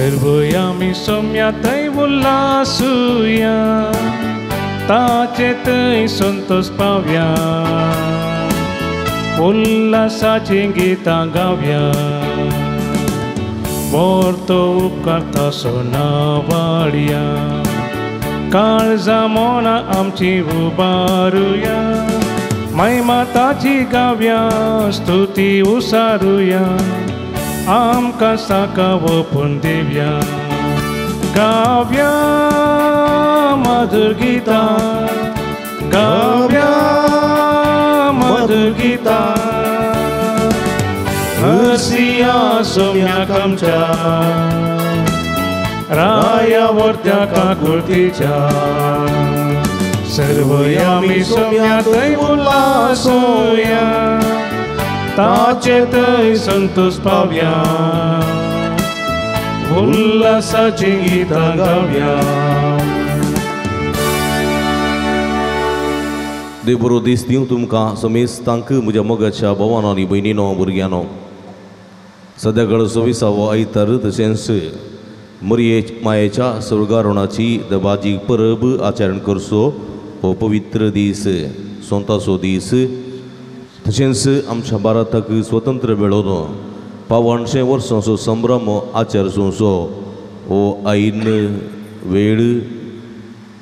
सर्वयामी सोम्यातय उल्हासूया ताचेतय संतोष पावया उल्हासाची गीतां गावया वर्तो उपकारता सोनावाडया काळजा मोना आमची उबारुया महिमा ताची गावया स्तुती उसारुया आमकां साका ओपून दिवया गावया मधुर गीतां गावया मधुर गीतां हसिया सोम्याक आमच्या राया वर्त्याका कुर्तीच्या सर्वयामी सोम्यातय उल्हासूया ताचेतय संतोष पावया उल्हासाची गीतां गावया. देव बरो दीस दिवं तुमकां समेस्तांक म्हज्या मोगाच्या भावांनो आनी भयणीनो भुरग्यांनो. सद्या 26वा आयतार तशेंच मरिये मायेच्या स्वर्गारोहणाची दबाजी परब आचरण करचो हो पवित्र दीस सोंताचो दीस. तशेंच आमच्या भारताक स्वतंत्र मेळोवन 500 वर्सांचो संभ्रम आचरचो हो आईन वेळ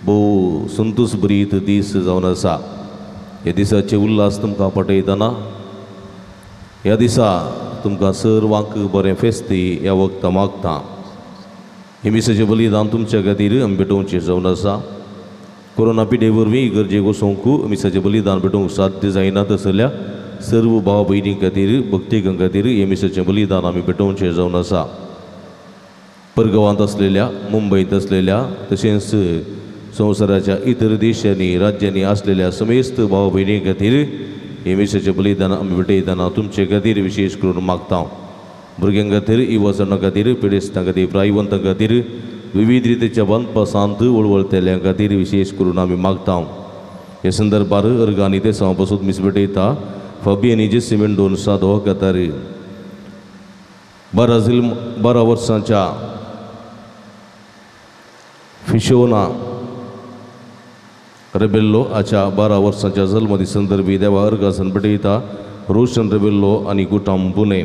भोव संतोश भरीत दीस जावन आसा. ह्या दिसाचे उल्हास तुमकां पटयतना ह्या दिसा तुमकां सर्वांक बरें फेस्ती ह्या वखदां मागता. हे मिसाचें बलिदान तुमच्या खातीर आमी पेटोवचें जावन आसा. कोरोना पिडे वरवीं इगर्जेक वचोंक मिसाचें बलिदान पेटोवंक साध्य जायना तसल्या सर्व भाव भयणी खातीर भक्तिकां खातीर हे मिसाचें बलिदान आमी पेटोवचें जावन आसा. परगांवांत आसलेल्या मुंबईत आसलेल्या तशेंच संवसाराच्या इतर देशांनी राज्यांनी आसलेल्या समेस्त भाव भयणी खातीर हे मिसाचें बलिदान आमी पेटयतना तुमचे खातीर विशेश करून मागता. भुरग्यां खातीर इवसणां खातीर पिडेस्तां खातीर प्रायवंतां खातीर विविध रितीच्या बांदपासांत वळवळतेल्ल्यां खातीर विशेष करून आमी मागता. हे संदर्भार अर्गांनी ते साव पासून मीस पेटयता फाबियानी सिमेंट 2 सादो कातार 12 वर्सांच्या फिशोना रेबेल्लो हाच्या 12 वर्सांच्या जल्मदी संदर्भी देवा अर्गासन पेटयता रोशन रेबेल्लो आनी कुटुंब पुणे.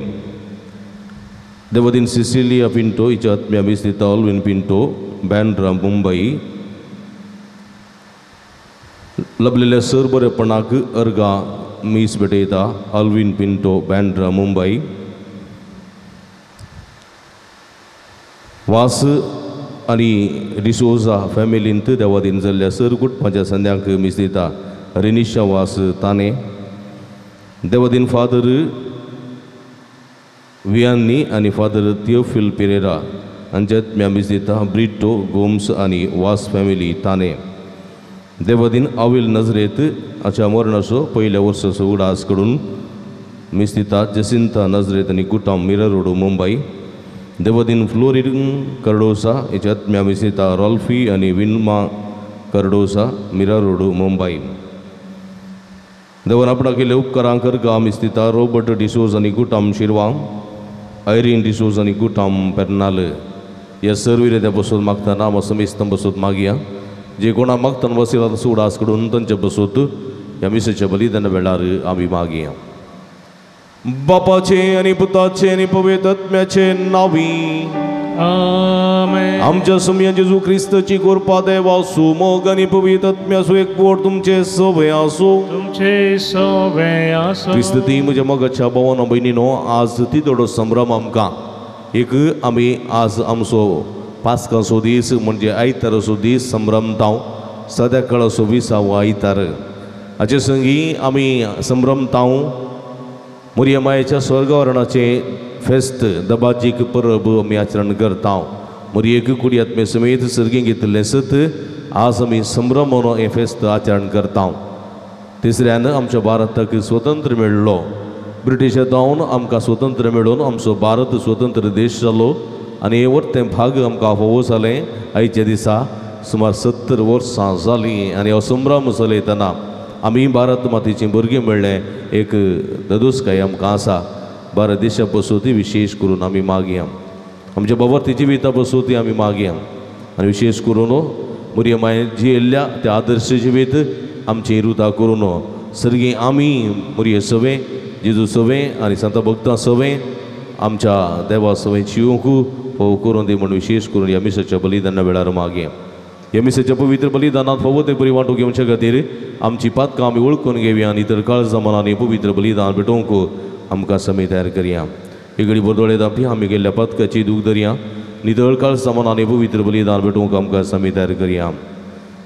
देवदीन सिसिलिया पिंटो हिच्या आत्म्या मिस्तिता ऑल्विन पिंटो बँड्रा मुंबई. लभलेल्या सरबरेपणाक अर्गा मीस पेटयता ऑल्विन पिंटो बँड्रा मुंबई. वास आनी डिसोजा फॅमिलींत देवादीन जाल्ल्या सर कुटुंबाच्या संद्यांक मीस दिता रेनिशा वास ताने. देवादीन फादर वियान्नी आनी फादर थियोफिल पेरेरा हांच्यात मीस दिता ब्रिटो गोम्स आनी वास फॅमिली ताने. देवादीन आविल नजरेत हाच्या मरणाचो पयल्या वर्साचो उडास कडून मीस दिता जसिंता नजरेत आनी कुटुंब मिरा रोड मुंबई. देवदीन फ्लोरिन कार्डोसा हेच्यात मीस दिता रॉल्फी आनी विल्मा कार्डोसा मिरा रोड मुंबई. देवान आपणा केले उपकारांक अर्गा मीस दिता रॉबर्ट डिसोज आनी कुटुंब शिरवां आयरीन डिसोज आनी कुटुंब पेर्नाल. ह्या सर्व त्या बसोत मागतना हांव समेस्तां बसोत मागया. जे कोणा मागतना बसयला सुडास कडून तांच्या बसोत ह्या मिसाच्या बलिदान वेळार आमी मागया. बापाचे आनी पुताचे आनी पवित्र आत्म्याचे नावी आमेन. आमच्या सम्या जेजू क्रिस्ताची कृपा देवासू मोग आनी पवित्र आत्म्याचो एकवट तुमचे सवय आसो. तुमचे सवय आसो. क्रिस्त ती म्हज्या मोगाच्या भावांनो भयणीनो आज ती थोडो संभ्रम आमकां एक आमी आज आमचो पास्काचो दीस म्हणजे आयताराचो दीस संभ्रमतांव सद्या असो 20वा आयतार. हाचे संगी आमी संभ्रमतांव मरिया मायेच्या स्वर्गावरणाचे फेस्त दबाजीक परब आमी आचरण करता. मरियेक कुडी आत्मे समेत सर्गेक घेतिल्लें सत आज आमी संभ्रम म्हणून हें फेस्त आचरण करता. तिसऱ्यान आमच्या भारताक स्वतंत्र मेळ्ळो. ब्रिटिशां जावन आमकां स्वतंत्र मेळून आमचो भारत स्वतंत्र देश जालो आनी हे वर्तें भाग आमकां फावो जालें. आयच्या दिसा सुमार 70 वर्सां जालीं आनी हो संभ्रम चलयतना आमी भारत मातेचें भुरगें मेळ्ळें एक ददोसकाय आमकां आसा. भारत देशा पासून ती विशेश करून आमी मागया. आमच्या बाबतीची जिविता बसून ती आमी मागया आनी विशेष करून मुरये माये जियेल्ल्या त्या आदर्श जिवीत आमची रुता करून सर्गी आमी मुरये सवे जेजू सवे आनी संत भक्तां सवे आमच्या देवा सवे जिवंक फोव करून दी म्हणून विशेष करून ह्या मिसाच्या बलिदाना वेळार मागया ह्या मिसाच्या पवित्र बलिदानात फोव ते बरी वांटून घेवचे खातीर आमची पातकां आमी वळखून घेवया आनी इतर काळ जमानांनी पवित्र बलिदान भेटोवंक आमकां समय तयार करया एक बरदोळे दापी आमी गेल्ल्या पातकाची दूख धरया नितळ काळ जमानांनी पवित्र बलिदान भेटोवंक आमकां समय तयार करया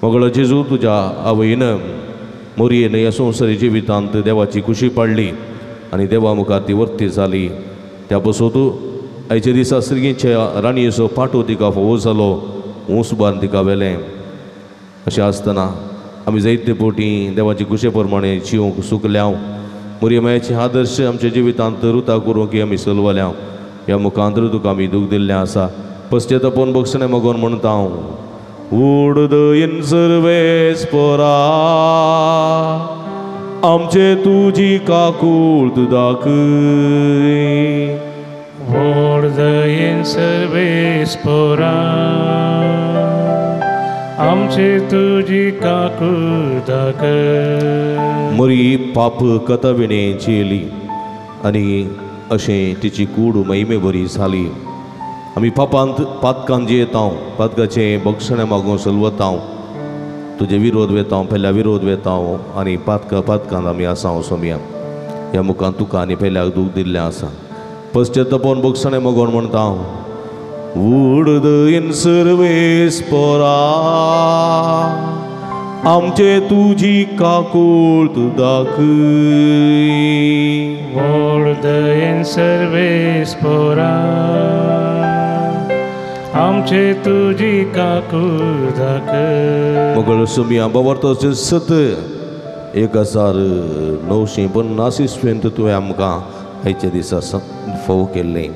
मगळ जेजू तुज्या आवयन मोरयेन ह्या संवसारी जिवितांत देवाची खुशी पाडली आनी देवा मुखार ती वर्ती जाली त्या पासून आयच्या दिसा सर्गीच्या राणयेचो पाठो तिका फोव जालो ऊंस बांद तिका वेलें अशें आसतना आमी जायते फावटी देवाची खुशे प्रमाणे जिवंक सुकल्या मुरये मायेचे आदर्श आमच्या जिवितांत रुता करूंक आमी चलवल्या ह्या मुखांतर तुका आमी दूख दिल्लें आसा पश्चातापोवन बक्षणें मागोवन म्हणटा हांव उडदयन सर्वेस्परा आमचे तुजी काकूळट दाखय व्हडदयेन सर्वेस्परा आमचे तुजी काकूळट दाखय मुरी पाप कथाविणे चेली आनी अशें तिची कूड महिमे बरी जाली आमी पापांत पातकांत जियेता पातकाचें बक्षणें मागून चलवता तुजे विरोध वेता पयल्या विरोध वेता आनी पातकांत आमी आसा सोम्या ह्या मुखांत तुका आनी पयल्याक दूख दिल्लें आसा पश्चातापोवन बक्षणें मागोवन म्हणटा उडदयेन सर्वेस्परा आमचे तुजी काकूळट दाखय व्हडदयेन सर्वेस्परा आमचे तुजी काकूळट दाखय मगळ सोम्या बावर्ताचे 1950 इसवेंत तुवें आमकां आयच्या दिसा फोव केल्लें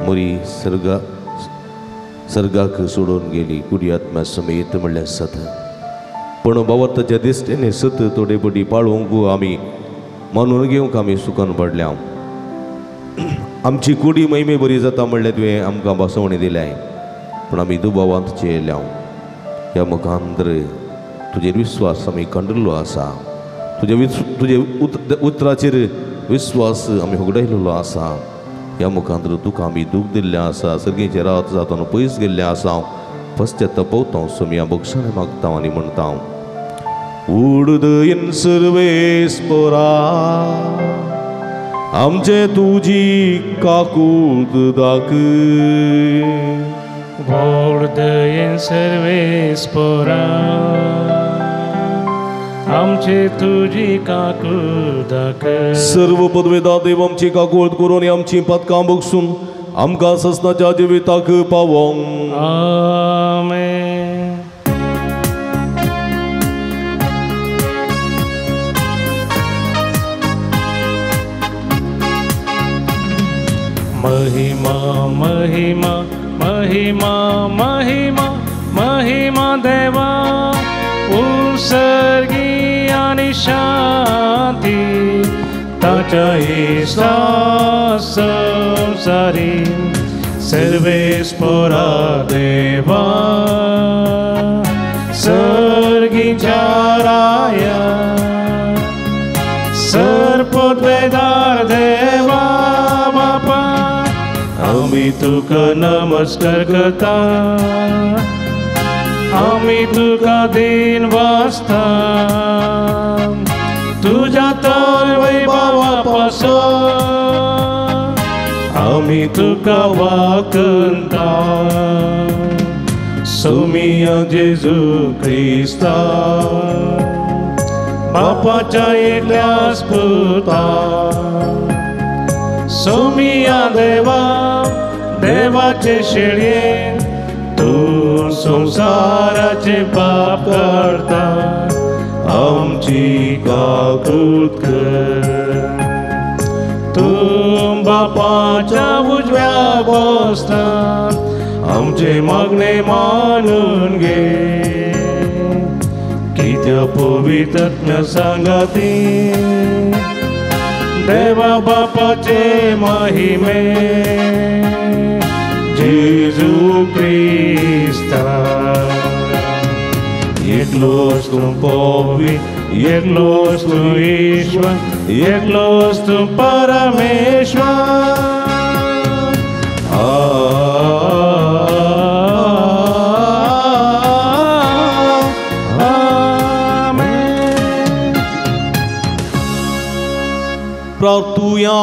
मुरी सर्गाक सोडून गेली कुडी आत्म्या समेत म्हणल्यार सत पण बावर्ताच्या दिश्टेने सत थोडे बडी पाळूंक आमी मानून घेवंक आमी सुखन पडल्या आमची कुडी महिमे बरी जाता म्हणल्यार तुवें आमकां बसवणी दिल्या पण आमी दुबावांत जियेल्या ह्या मुखांतर तुजेर विस्वास आमी कंडलो आसा तुजे उतराचेर विस्वास आमी उगडायलेलो आसा ह्या मुखांतर तुका आमी दूख दिल्लें आसा सर्गेचे रात जाताना पयस गेल्लें आसा पश्चातापवता सोम्या बक्षणें मागता आनी म्हणटा उडदयेन सर्वेस्परा आमचे तुजी काकूळट दाखय व्हडदयेन सर्वेस्परा आमचे तुजी काकूळट दाखय सर्व पदवेदार देव आमची काकूळट करून आमची पदकां बगसून आमकां ससनाच्या जिविताक पावोंक आमेन महिमा महिमा महिमा महिमा महिमा देवा उत्सर्गी आणि शांती ताच्या इष्टा संसारी सर्वेस्परा देवा सर्गीच्या राया सर्पद्वेदार देवा बापा आमी तुका नमस्कार करता आमी तुका दिन वाजता तुझ्या तर वैभवा पासून आमी तुका वाकंता सोमिया जेजू क्रिस्ता बापाच्या एकल्याच पुता सोमिया देवा देवाचे शेळये तू संसाराचे पाप करता आमची काकूळट कर तू बापाच्या उजव्या बसता आमचे मागणे मानून घे कित्या पवित्र सांगाती देवा बापाचे महिमे Jesu Krista. Eklos tu povit, eklos tu Ishwar, eklos tu Parameshwar. प्रार्थूया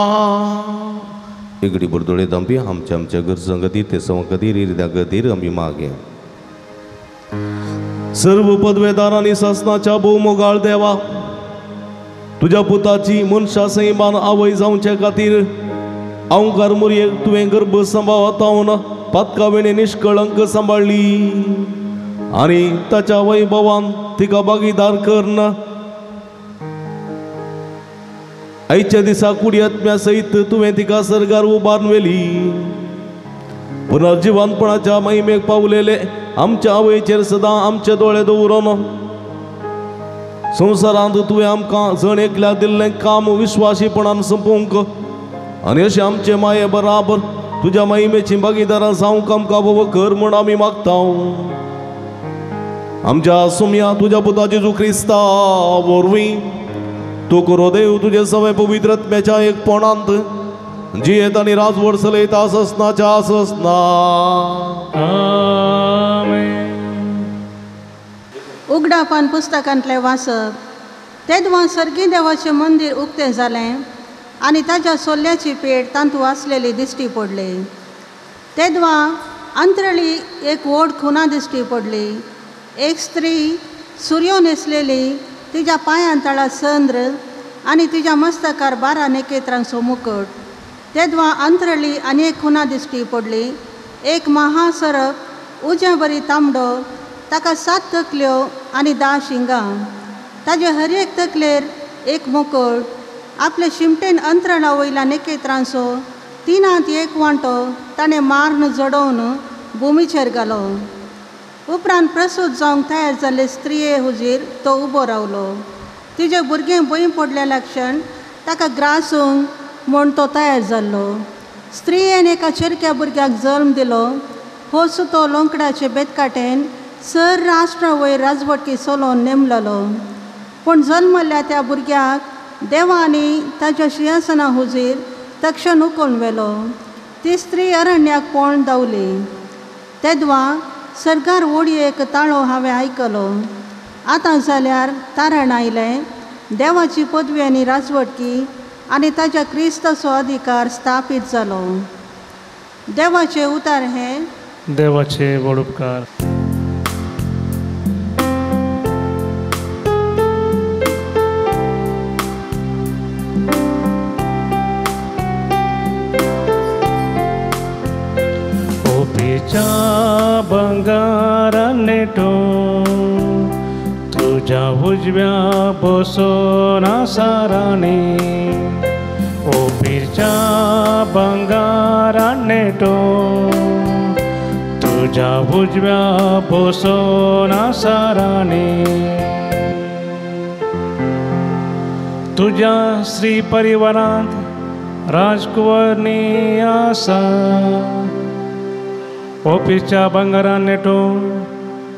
इगडी बुरदोळे दंपी आमच्या आमच्या गरजंगती ते संगतीर इर्द्या गतीर आम्ही मागे सर्व पदवेदारांनी शासनाच्या भोवमोगाळ देवा तुझ्या पुताची मनशा सैमान आवय जावचे खातीर अवंकार मुरयेक तुवें गर्भ सांभाळतावन पातकावेणे निष्कळंक सांबाळली आणि ताच्या वैभवान तिका भागीदार करना आयच्या दिसा कुडी आत्म्या सहित तुवें तिका सर्गार उबारवेली पुनर्जीवनपणाच्या महिमेक पावलेले आमच्या आवयचेर सदां आमचे दोळे दवरून संवसारांत तुवें आमकां जण एकल्या दिल्लें काम विश्वासीपणान संपोवंक आनी अशें आमचे माये बराबर तुज्या महिमेची भागीदारां जावंक आमकां बोव कर म्हूण आमी मागता आमच्या सुमया तुज्या पुता जेजू क्रिस्ता वरवीं तू करो देव तुझे सवय पवित्र आत्म्याच्या एकपणांत जियेत आनी राजवट चलयता ससनाच्या ससना उगडापान पुस्तकांतले वाचप तेदवा सर्गी देवाचें मंदिर उक्तें जालें आनी ताच्या सोल्ल्याची पेट तांतू आसलेली दिश्टी पडली तेदवा अंतरळी एक व्हड खुना दिश्टी पडली एक स्त्री सुर्यो न्हेसलेली तिच्या पांयां तळा चंद्र आनी तिच्या मस्तकार 12 नखेत्रांचो मुकुट तेदवा अंतरळी आनी एक खुना दिश्टी पडली एक महासर्प उज्या बरी तांबडो ताका 7 तकल्यो आनी 10 शिंगां ताजे हर एक तकलेर एक मुकुट आपले शिमटेन अंतरळा वयल्या नखेत्रांचो 3 एक वांटो ताणें मार्न जडोवन भुमीचेर घालो उपरांत प्रसूत जावंक तयार जाल्ले स्त्रिये हुजीर तो उबो रावलो तिजें भुरगें भंय पडलेल्या क्षण ताका ग्रासूंक म्हूण तो तयार जाल्लो स्त्रियेन एका चेरक्या भुरग्याक जल्म दिलो हो सुतो लोंकडाचे बेतकाटेन सर राष्ट्रा वयर राजवटकी चलोवन नेमलेलो पूण जल्मल्ल्या त्या भुरग्याक देवानी ताच्या सिंहासना हुजीर तक्षण उखलून व्हेलो ती स्त्री अरण्याक पळोवन धांवली तेदवा सरकार वोडयेक ताळो हांवें आयकलो आतां जाल्यार तारण आयलें देवाची पदवी आनी राजवटकी आनी ताच्या क्रिस्ताचो अधिकार स्थापीत जालो देवाचे उतार हे देवाचे व्हड उपकार बंगाराने तुझ्या उजव्या बसून साराने ओपीच्या बंगाराने तुझ्या उजव्या बसून साराने तुझ्या श्री परिवारांत राजकुंवरनी आसा ओपीच्या बंगारान नेटून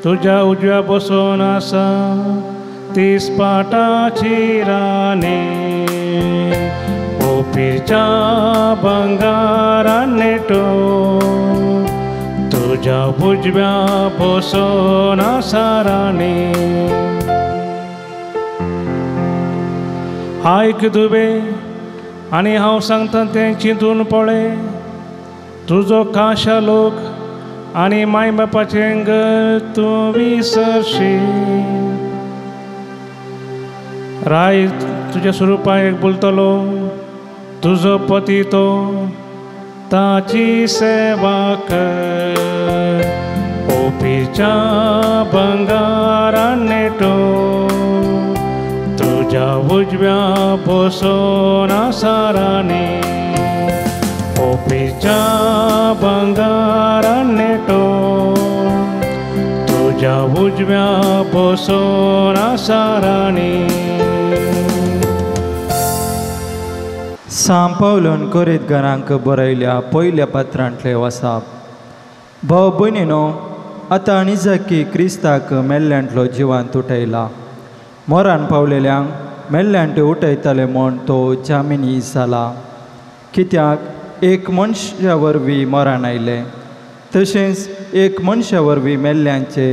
तुझ्या उजव्या बसून आसा ती स्पाटाची राणी ओपीच्या बंगारान नेटून तुझ्या उजव्या बसून आसा राणी आयक दुबे आनी हांव सांगता तें चिंतून पळय तुजो काशा लोक आनी माय बापाचें घर तूं विसरशी राय तुज्या स्वरुपाक बोलतलो तुजो पती तो ताची सेवा कर ओपीच्या बंगारान नेटून तुज्या उजव्या बसून आसा राणी ओपीच्या बंगारान नेटून तुझ्या उजव्या बसून आसा राणी सांपावलोन कोरीत घरांक बरयल्या पयल्या पत्रांतले वसाप भाव भयणीनो, आतां आनी जाकी क्रिस्ताक मेल्ल्यांतलो जिवांत उठयला. मोरान पावलेल्यांक मेल्ल्यांत उठयतले म्हूण तो जामिनी जाला. कित्याक एक मनशा वरवीं मोरान आयलें, तशेंच एक मनशा वरवीं मेल्ल्यांचे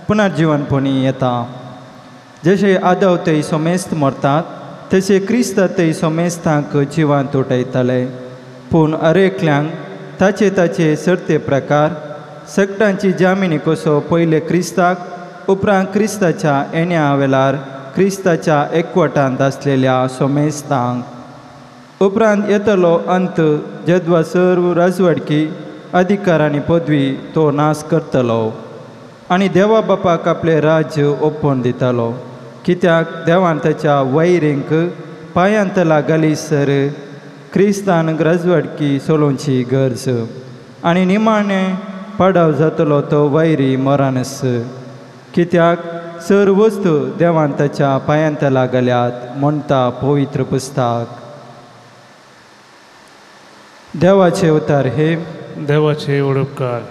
पुनर्जिवनपणी येता. जशे आदव तेयसो मेस्त मरतात, तशे क्रिस्त तेयसो मेस्तांक जिवांत उठयतले. पूण अरेकल्यांक ताचे ताचे सर्ते प्रकार सगटांची जामिनी कसो पयले क्रिस्ताक उपरांत क्रिस्ताच्या येण्या वेळार क्रिस्ताच्या एकवटांत आसलेल्या सोमेस्तांक उपरांत येतलो अंत जेद्वा सर्व राजवडकी अधिकार आनी पदवी तो नाश करतलो आनी देवा बापाक आपले राज्य ओपोवन दितलो. कित्याक देवान ताच्या वैरींक पांयांतला घालीसर क्रिस्तान राजवडकी सोलोवची गरज आनी निमाणें पाडाव जातलो तो वैरी मोरानस. कित्याक सर वस्तू देवान ताच्या पांयांतला घाल्यात म्हणटा पवित्र पुस्तक. देवाचे उतार हे. देवाचे उडोपकार.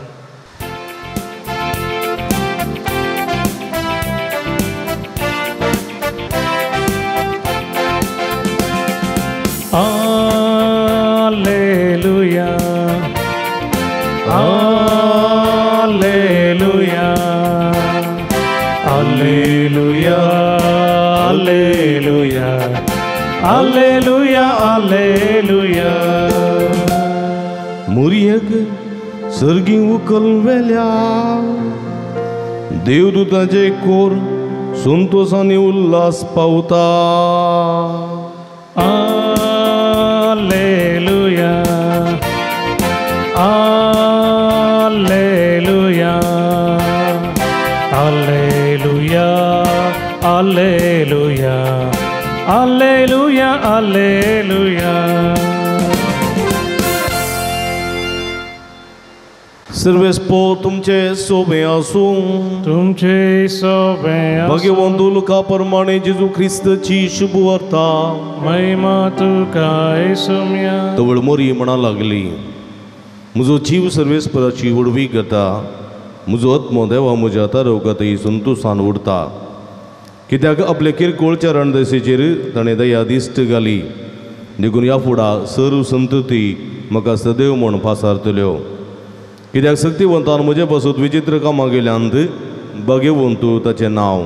Alleluia, Alleluia, Alleluia, Alleluia, Alleluia, Alleluia. मुरियक सर्गी उकल वेल्या देवदूताचे कोर संतोषाने उल्हास पावता. Alleluia, Alleluia, Alleluia, Alleluia, Alleluia, Alleluia. सर्वेस्पो तुमचे सोबे आसूं. तुमचे सोबे भगवंतू लुका प्रमाणे जेजू ख्रिस्तची शुभ वार्ता. महिमा तुका येसुम्या. तवळ मोरी म्हणा लागली, म्हजो जीव सर्वेस्पराची उडवी घेता, म्हजो आत्मो देवा म्हज्या तारवकातय संतोषान उरता. कित्याक आपले किरकोळच्या रणदशेचेर ताणें दया दिश्ट घाली. देखून ह्या फुडां सर्व संतती म्हाका सदैव म्हूण पासारतल्यो. कित्याक शक्तिवंतान म्हजे पासून विचित्र कामां केल्यांत भगवंतू ताचें नांव.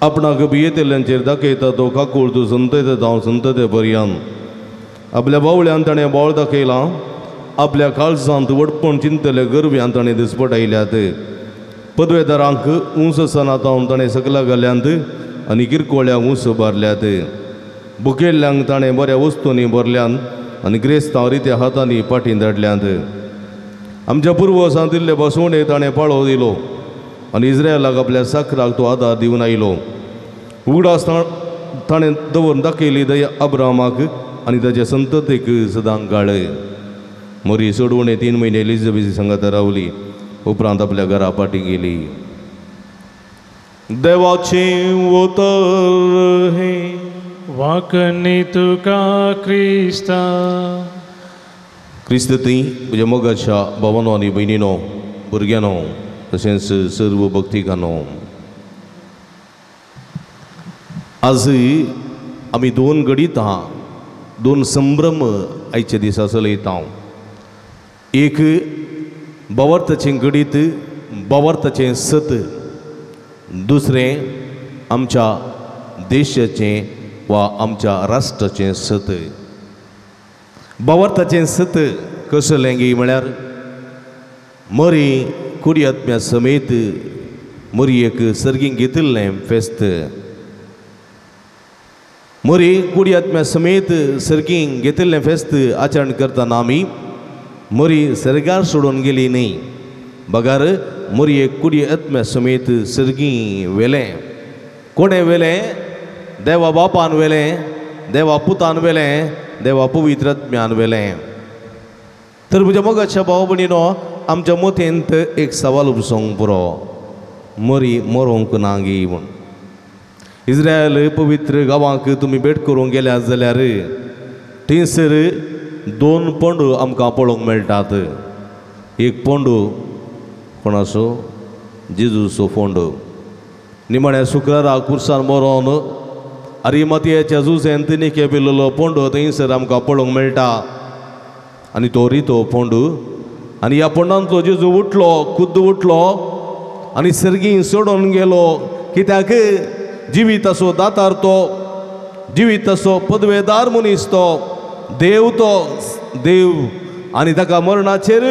आपणाक भियेतेल्यांचेर दाखयता तो काकूळ तूं संतते जावं संतते पर्यंत. आपल्या बावळ्यान ताणें बोळ दाखयलां. आपल्या काळजांत वडपण चिंतले गर्व्यान ताणें दिसपटायल्यात. पदवेदारांक ऊंस सनातावन ताणें सकला घाल्यांत आनी किरकोळ्यांक ऊंस भरल्यात. भुकेल्ल्यांक ताणें बऱ्या वस्तूंनी भरल्यान आनी क्रेस्तांव रित्या हातांनी पाठीं धाडल्यांत. आमच्या पुर्वजां दिल्ले बसवणे ताणें पाळो दिलो आनी इस्रायलाक आपल्या साखराक तो आदार दिवन आयलो. उगडास ताणें दवरून दाखयली दया अब्रामाक आनी ताच्या संततेक सदांच गाळय. मोरी सोडवणे 3 म्हयने एलिझाबेथी संगात रावली. उपरांत आपल्या घरा पाटी गेली. देवाचे उतर हे. वाकणी तुका क्रिस्ता. क्रिस्तती म्हज्या मोगाच्या भावांनो आनी भयणीनो, भुरग्यांनो, तशेंच सर्व भक्तिकांनो, आज आमी 2 गणितां 2 संभ्रम आयच्या दिसा चलयता. एक बावर्ताचें गणित, बावर्ताचें सत. दुसरें आमच्या देशाचें वा आमच्या राष्ट्राचें सत. बावर्ताचें सत कसलें गे म्हळ्यार मरी कुडी आत्म्या समेत मरयेक सर्गीक घेतिल्लें फेस्त. मरी कुडी आत्म्या समेत सर्गीक घेतिल्लें फेस्त आचरण करतना आमी मरी सर्गार सोडून गेली न्ही. बगार मरयेक कुडी आत्म्या समेत सर्गी वेलें. कोणें वेलें? देवा बापान वेलें, देवा पुतान वेलें, देवा पवित्र आत्म्यान वेलें. तर म्हज्या मोगाच्या भाव भयणीनो, आमच्या मतेंत एक सवाल उपसोंक पुरो, मरी मरोंक ना गे म्हूण. इस्रायल पवित्र गांवांक तुमी भेट करूंक गेल्यात जाल्यार थंयसर 2 पंड आमकां पळोवंक मेळटात. एक पोंडू कोणाचो जेजूचो पोंडू निमाण्या शुक्रारा कुर्सान मोरोन अरिमतियाच्या जुजेन तिणी केपिल्लो पोंडू थंयसर आमकां पळोवंक मेळटा आनी तो रितो पोंडू आनी ह्या पोंडांतलो जेजू उठलो खुद्द उठलो आनी सर्गी सोडून गेलो कित्याक जिवीत असो दातार तो जिवीत असो पदवेदार मनीस तो देव आनी ताका मरणाचेर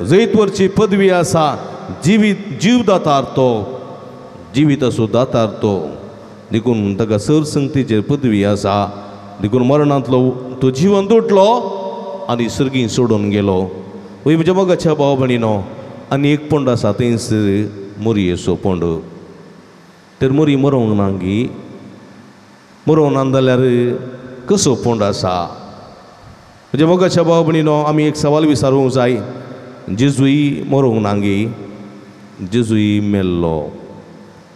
जैतवरची पदवी आसा जीव दातार तो जिवीत असो दातार तो देखून ताका सरसंगतीचेर पदवी आसा देखून मरणांतलो तो जिवंत उठलो आनी सर्गी सोडून गेलो वय म्हज्या मोगाच्या भाव भयणीनो आनी एक पोंड आसा थंयसर मोरयेचो पोंड तर मोरी मरोंक नांगी मरोंक ना जाल्यार कसो पोंड आसा म्हज्या मोगाच्या भाव भयणीनो आमी एक सवाल विचारूंक जाय जेजूय मरोंक नांगी जेजूय मेल्लो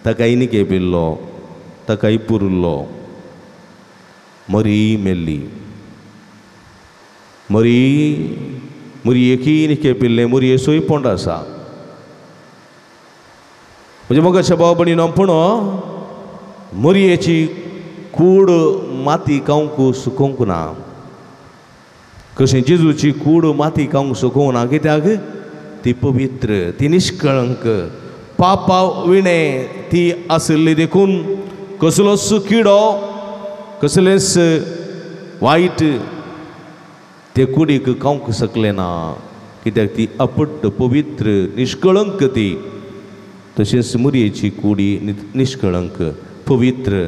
ताकाय केपिल्लो ताकाय पुरलो मरी मेल्ली मोरयेकी केपिल्ले मोरयेचोय पोंड आसा म्हणजे मोगाच्या भाव भयणीनो पूण मोरयेची कूड माती कावंक सुकोवंक ना कशें जेजूची कूड माती कावंक सुकोवंक ना कित्याक ती पवित्र ती निश्कळंक पापा विणे ती आसली देखून कसलोच किडो कसलेच वायट ते कुडीक कावंक शकले ना कित्याक ती अपट्ट पवित्र निश्कळंक ती तशेंच मोरयेची कुडी निश्कळंक पवित्र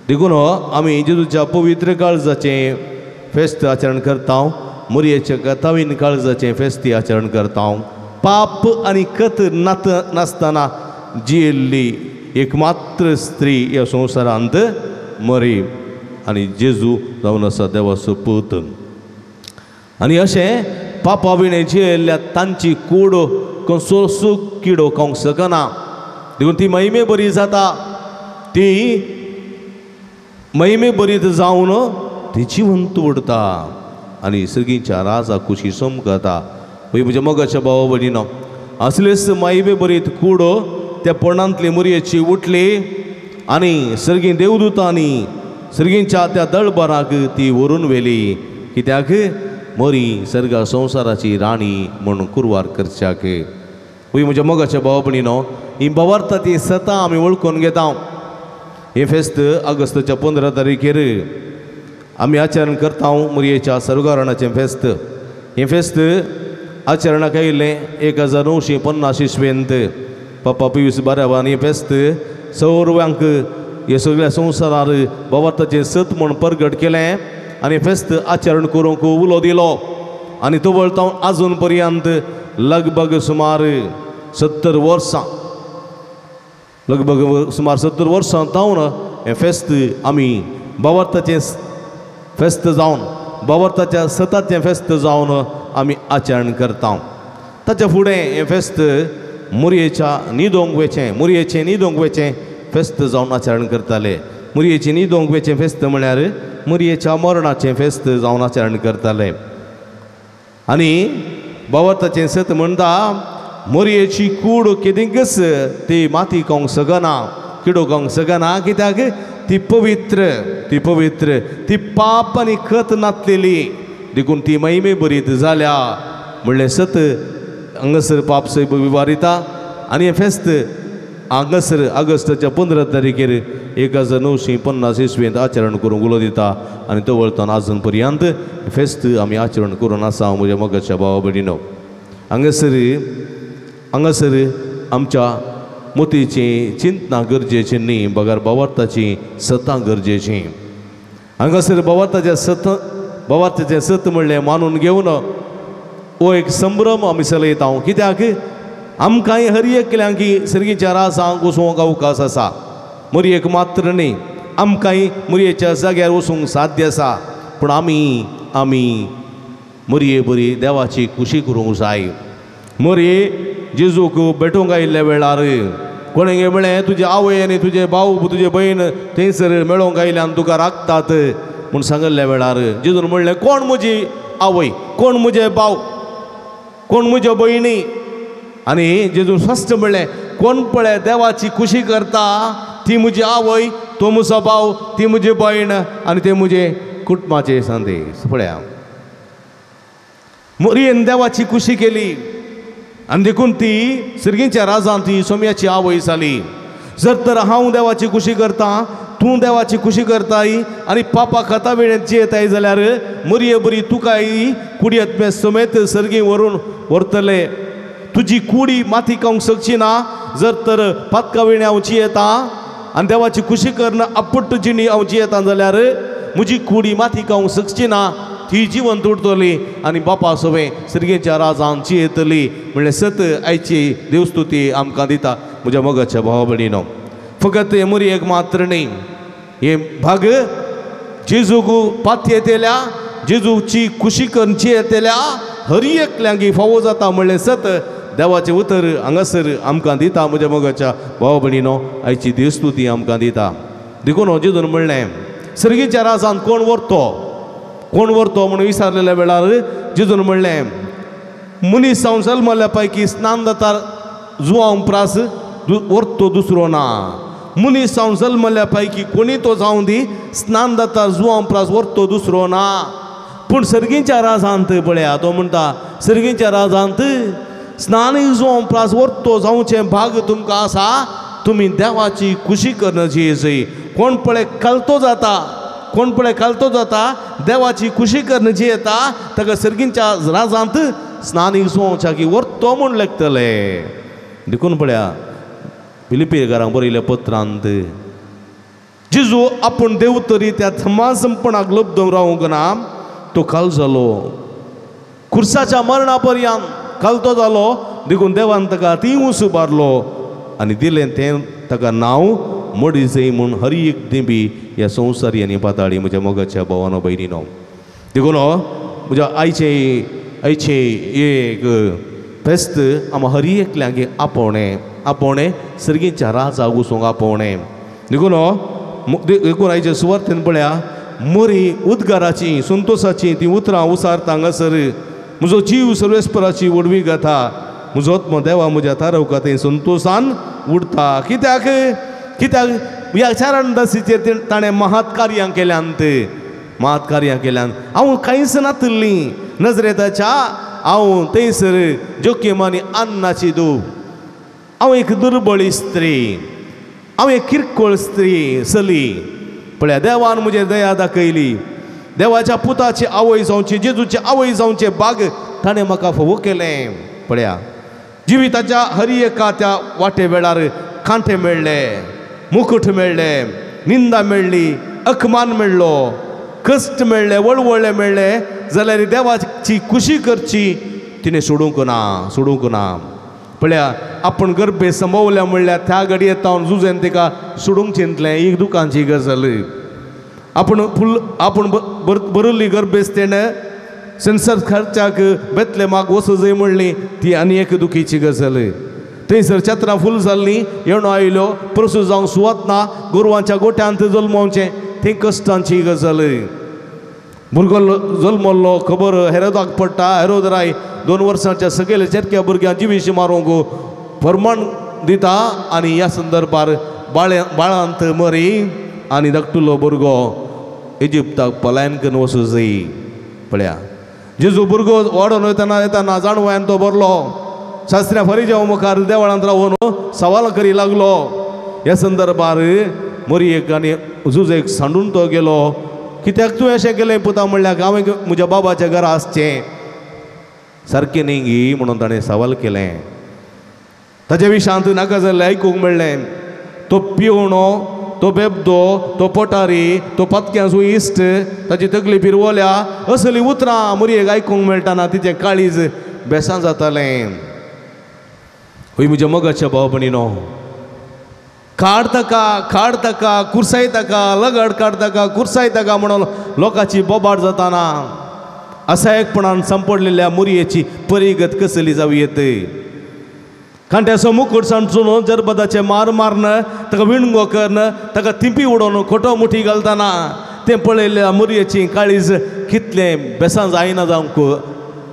देखून आमी जेजूच्या पवित्र काळजाचें फेस्त आचरण करता मोरयेच्या कथावीन काळजाचें फेस्ती आचरण करता पाप आनी कत नासतना जियेल्ली एकमात्र स्त्री ह्या संवसारांत मरी आनी जेजू जावन आसा देवाचो पूत आनी अशें पापा विणे जियेल्ल्या तांची कूड कसो सूख किडो खावंक शकना देखून ती महिमे बरी जाता ती महिमे बरी जावन ती जिवंत उरता आनी सगळींच्या राजा खुशी समकता पळय म्हज्या मोगाच्या भाव भयणीनो असलेच महिमे बरीत कूड त्या पोंडांतली मोरयेची उठली आनी सर्गी देवदूतांनी सर्गींच्या त्या दळबराक ती व्हरून व्हेली कित्याक मोरी सर्गा संवसाराची राणी म्हणून कुरवार करच्याक पळय म्हज्या मोगाच्या भाव भयणीनो ही भवार्था ती सतां आमी वळखून घेता हे फेस्त ऑगस्टच्या 15 तारखेर आमी आचरण करता मोरयेच्या सर्वगारणाचें फेस्त हे फेस्त आचरणाक आयिल्लें 1950 इस्वेंत पापा पियूस बारावान हे फेस्त सर्वांक हे सगळ्या संवसारार भवार्थाचें सत म्हूण परगट केलें आनी फेस्त आचरण करूंक उलो दिलो आनी तो वळता आजून पर्यंत लगभग सुमार 70 वर्सां लगभग सुमार 70 वर्सां जावन हें फेस्त आमी भवार्थाचें फेस्त जावन भवार्थाच्या सताचें फेस्त जावन आमी आचरण करता ताच्या फुडें हें फेस्त मोरयेच्या न्हिदोंक वेचें फेस्त जावन आचरण करताले मोरयेचें न्हिदोंक वेचें फेस्त म्हळ्यार मोरयेच्या मरणाचें फेस्त जावन आचरण करताले आनी भवार्थाचें सत म्हणटा मोरयेची कूड केदिंकच ती माती खावंक शकना किडो खावंक शकना कित्याक ती पवित्र ती पाप आनी खत नासलेली देखून ती महिमे बरीत जाल्या म्हणलें सत हांगासर पाप सैब विवारिता आनी हें फेस्त हांगासर ऑगस्टच्या 15 तारखेर 1950 इस्वेंत आचरण करूंक उलो दिता आनी तो वळतान आजून पर्यंत फेस्त आमी आचरण करून आसा म्हज्या मोगाच्या भावा भयणीनो हांगासर आमच्या मोतीची चिंतना गरजेची न्ही बगार भवार्थाची सतां गरजेची हांगासर भवार्थाचें सत म्हणलें मानून घेवन हो एक संभ्रम आमी चलयता कित्याक आमकांय हर एकल्यांकी सर्गीच्या रासांक वचूंक अवकाश आसा मोरयेक मात्र न्ही आमकांय मोरयेच्या जाग्यार वचूंक साध्य आसा पूण आमी मोरये बरी देवाची खुशी करूंक जाय मोरये जेजूक भेटूंक आयिल्ल्या वेळार कोणें म्हळें तुजे आवय आनी तुजे भाव तुजे भयण थंयसर मेळोंक आयल्यान तुका राखतात म्हूण सांगल्ल्या वेळार जेजून म्हणलें कोण म्हजी आवय कोण म्हजे भाव कोण म्हज्यो भयणी आनी जेजून स्पश्ट म्हणलें कोण पळय देवाची खुशी करता ती म्हजी आवय तो म्हजो भाव ती म्हजी भयण आनी ते म्हजे कुटुंबाचे संदेश पळया मरियेन देवाची खुशी केली आनी देखून ती सर्गीच्या राजान ती सोम्याची आवय जाली जर तर हांव देवाची खुशी करता तूं देवाची खुशी करताय आनी पापा खाता वेळेंत येताय जाल्यार मरिये बरी तुकाय कुडयेंत मे समेत सर्गी व्हरून व्हरतले तुजी कुडी माती खावंक शकची ना जर तर पातका वेळी हांव येता आनी देवाची खुशी करना आपट जिणी हांव येता जाल्यार म्हजी कुडी माती खावंक शकची ना ती जिवंत उरतली आनी बापा सवे सर्गेच्या राजान येतली म्हणल्यार सत आयची देवस्तुती आमकां दिता म्हज्या मोगाच्या भावा भयणीनो फकत हे मरी एक मात्र न्ही हे भाग जेजूक पात येतेल्या जेजूची खुशी करची येतेल्या हर एकल्यांक फावो जाता म्हणलें सत देवाचें उतर हांगासर आमकां दिता म्हज्या मोगाच्या भावा भयणीनो आयची देवस्तुती आमकां दिता देखून हो जेजून म्हणलें सर्गीच्या राजान कोण व्हरतो म्हणून विचारलेल्या वेळार जेजून म्हणलें मनीस जावन जल्मल्या पैकी स्नान जाता जुवांक प्रास व्हरतो दुसरो ना मनीस जावन जल्मल्या पैकी कोणी तो जावं दी स्नान जाता जुवांक प्रास व्हरतो दुसरो ना पूण सर्गीच्या राजांत पळया तो म्हणटा सर्गीच्या राजांत स्नान जुवांक प्रास व्हरतो जावचें भाग तुमकां आसा तुमी देवाची खुशी करची जय कोण पळय कालतो जाता देवाची खुशी करची येता ताका सर्गीच्या राजांत स्नानीक जुवांच्या की व्हरतो म्हूण लेखतले देखून पळया फिलिपी घरांक बरयल्या पत्रांत जेजू आपूण देव तरी त्या थमासपणाक लब्ध रावूंक ना तो काल जालो खुर्साच्या मरणा पर्यंत कालतो जालो देखून देवान ताका तिवूस उबारलो आनी दिलें तें ताका नांव मडी जय म्हूण हर एक देबी ह्या संवसारी आनी पाताळी म्हज्या मोगाच्या भावानो भयणीनो देखून म्हज्या आयचे एक फेस्त आम हर एकल्यांक आपोवणें सर्गीच्या राजाक वचूंक आपोवणें देखून आयच्या सुवार्थेन पळया मरी उद्गाराची संतोशाची ती उतरां उसारता हांगासर म्हजो जीव सर्वेस्पराची वडवी गाता म्हजो आत्मो देवा म्हज्या थारवका थंय संतोशान उरता कित्याक ह्या 4 दसीचेर ताणें महत् कार्यां केल्यान हांव कांयच नातल्लीं नजरेताच्या हांव थंयसर जोखीम आनी अन्नाची दूख हांव एक दुर्बळी स्त्री हांव एक किरकोळ स्त्री चली पळया देवान म्हजेर दया दाखयली देवाच्या पुताची आवय जावची जेजूची आवय जावचे भाग ताणें म्हाका फोव केलें पळया जिविताच्या हर एका त्या वाटे वेळार कांटे मेळ्ळे मुकुट मेळ्ळे निंदा मेळ्ळी अपमान मेळ्ळो कश्ट मेळ्ळे वळवळ्ळे मेळ्ळे जाल्यार देवाची खुशी करची तिणें सोडूंक ना पळया आपूण गर्भे संभवल्या म्हणल्यार त्या घडये येतावन जुजेन तिका सोडूंक चिंतलें एक दुखांची गजाल आपूण बरल्ली गर्भेस्तेन संसार खर्चाक बेतलेमाक वचूं जाय म्हणली ती आनी एक दुखीची गजाल थंयसर चत्रां फूल जाल्लीं येवणो आयल्यो प्रसूत जावंक सुवात ना गोरवांच्या गोठ्यांत जल्मोवचें थंय कश्टांची गजाल भुरगो जल्मल्लो खबर हेरोदाक पडटा हेरोद राय 2 वर्सांच्या सकयल चेरक्या भुरग्यां जिवीश मारूंक फर्माण दिता आनी ह्या संदर्भार बाळांत मरी आनी धाकटुलो भुरगो इजिप्ताक पलायन करून वचूं जाय पळया जेजू भुरगो वाडोवन येताना जाणवयान तो बरलो शास्त्र्या फरीच्या मुखार देवळांत रावून सवाल करी लागलो ह्या संदर्भार मरयेक आनी जुजेक सांडून तो गेलो कित्याक तूं अशें केलें पुता म्हणल्यार हांवें म्हज्या बाबाच्या घरा आसचें सारकें न्ही गी म्हणून ताणें सवाल केलें ताच्या विशांत नाका जाल्लें आयकूंक मेळ्ळें तो पिवणो तो बेबदो तो पोटारी तो पत्क्यांचो इश्ट ताची तकली फिरवल्या असली उतरां मरयेक आयकूंक मेळटाना तिचें काळीज बेसां जातालें हय म्हज्या मोगाच्या भाव भयणीनो काड ताका कुर्साय ताका लगड काड ताका कुर्साय ताका म्हणून लोकांची बोबाड जाताना असायकपणान संपडलेल्या मुरयेची परिगत कसली जावं येते कांट्याचो मुकुट सांडून जरबदाचे मार मारन ताका विणगो करन ताका तिंपी उडोवन खोटो मुठी घालतना तें पळयल्या मुरयेची काळीज कितलें बेसां जायना जावंक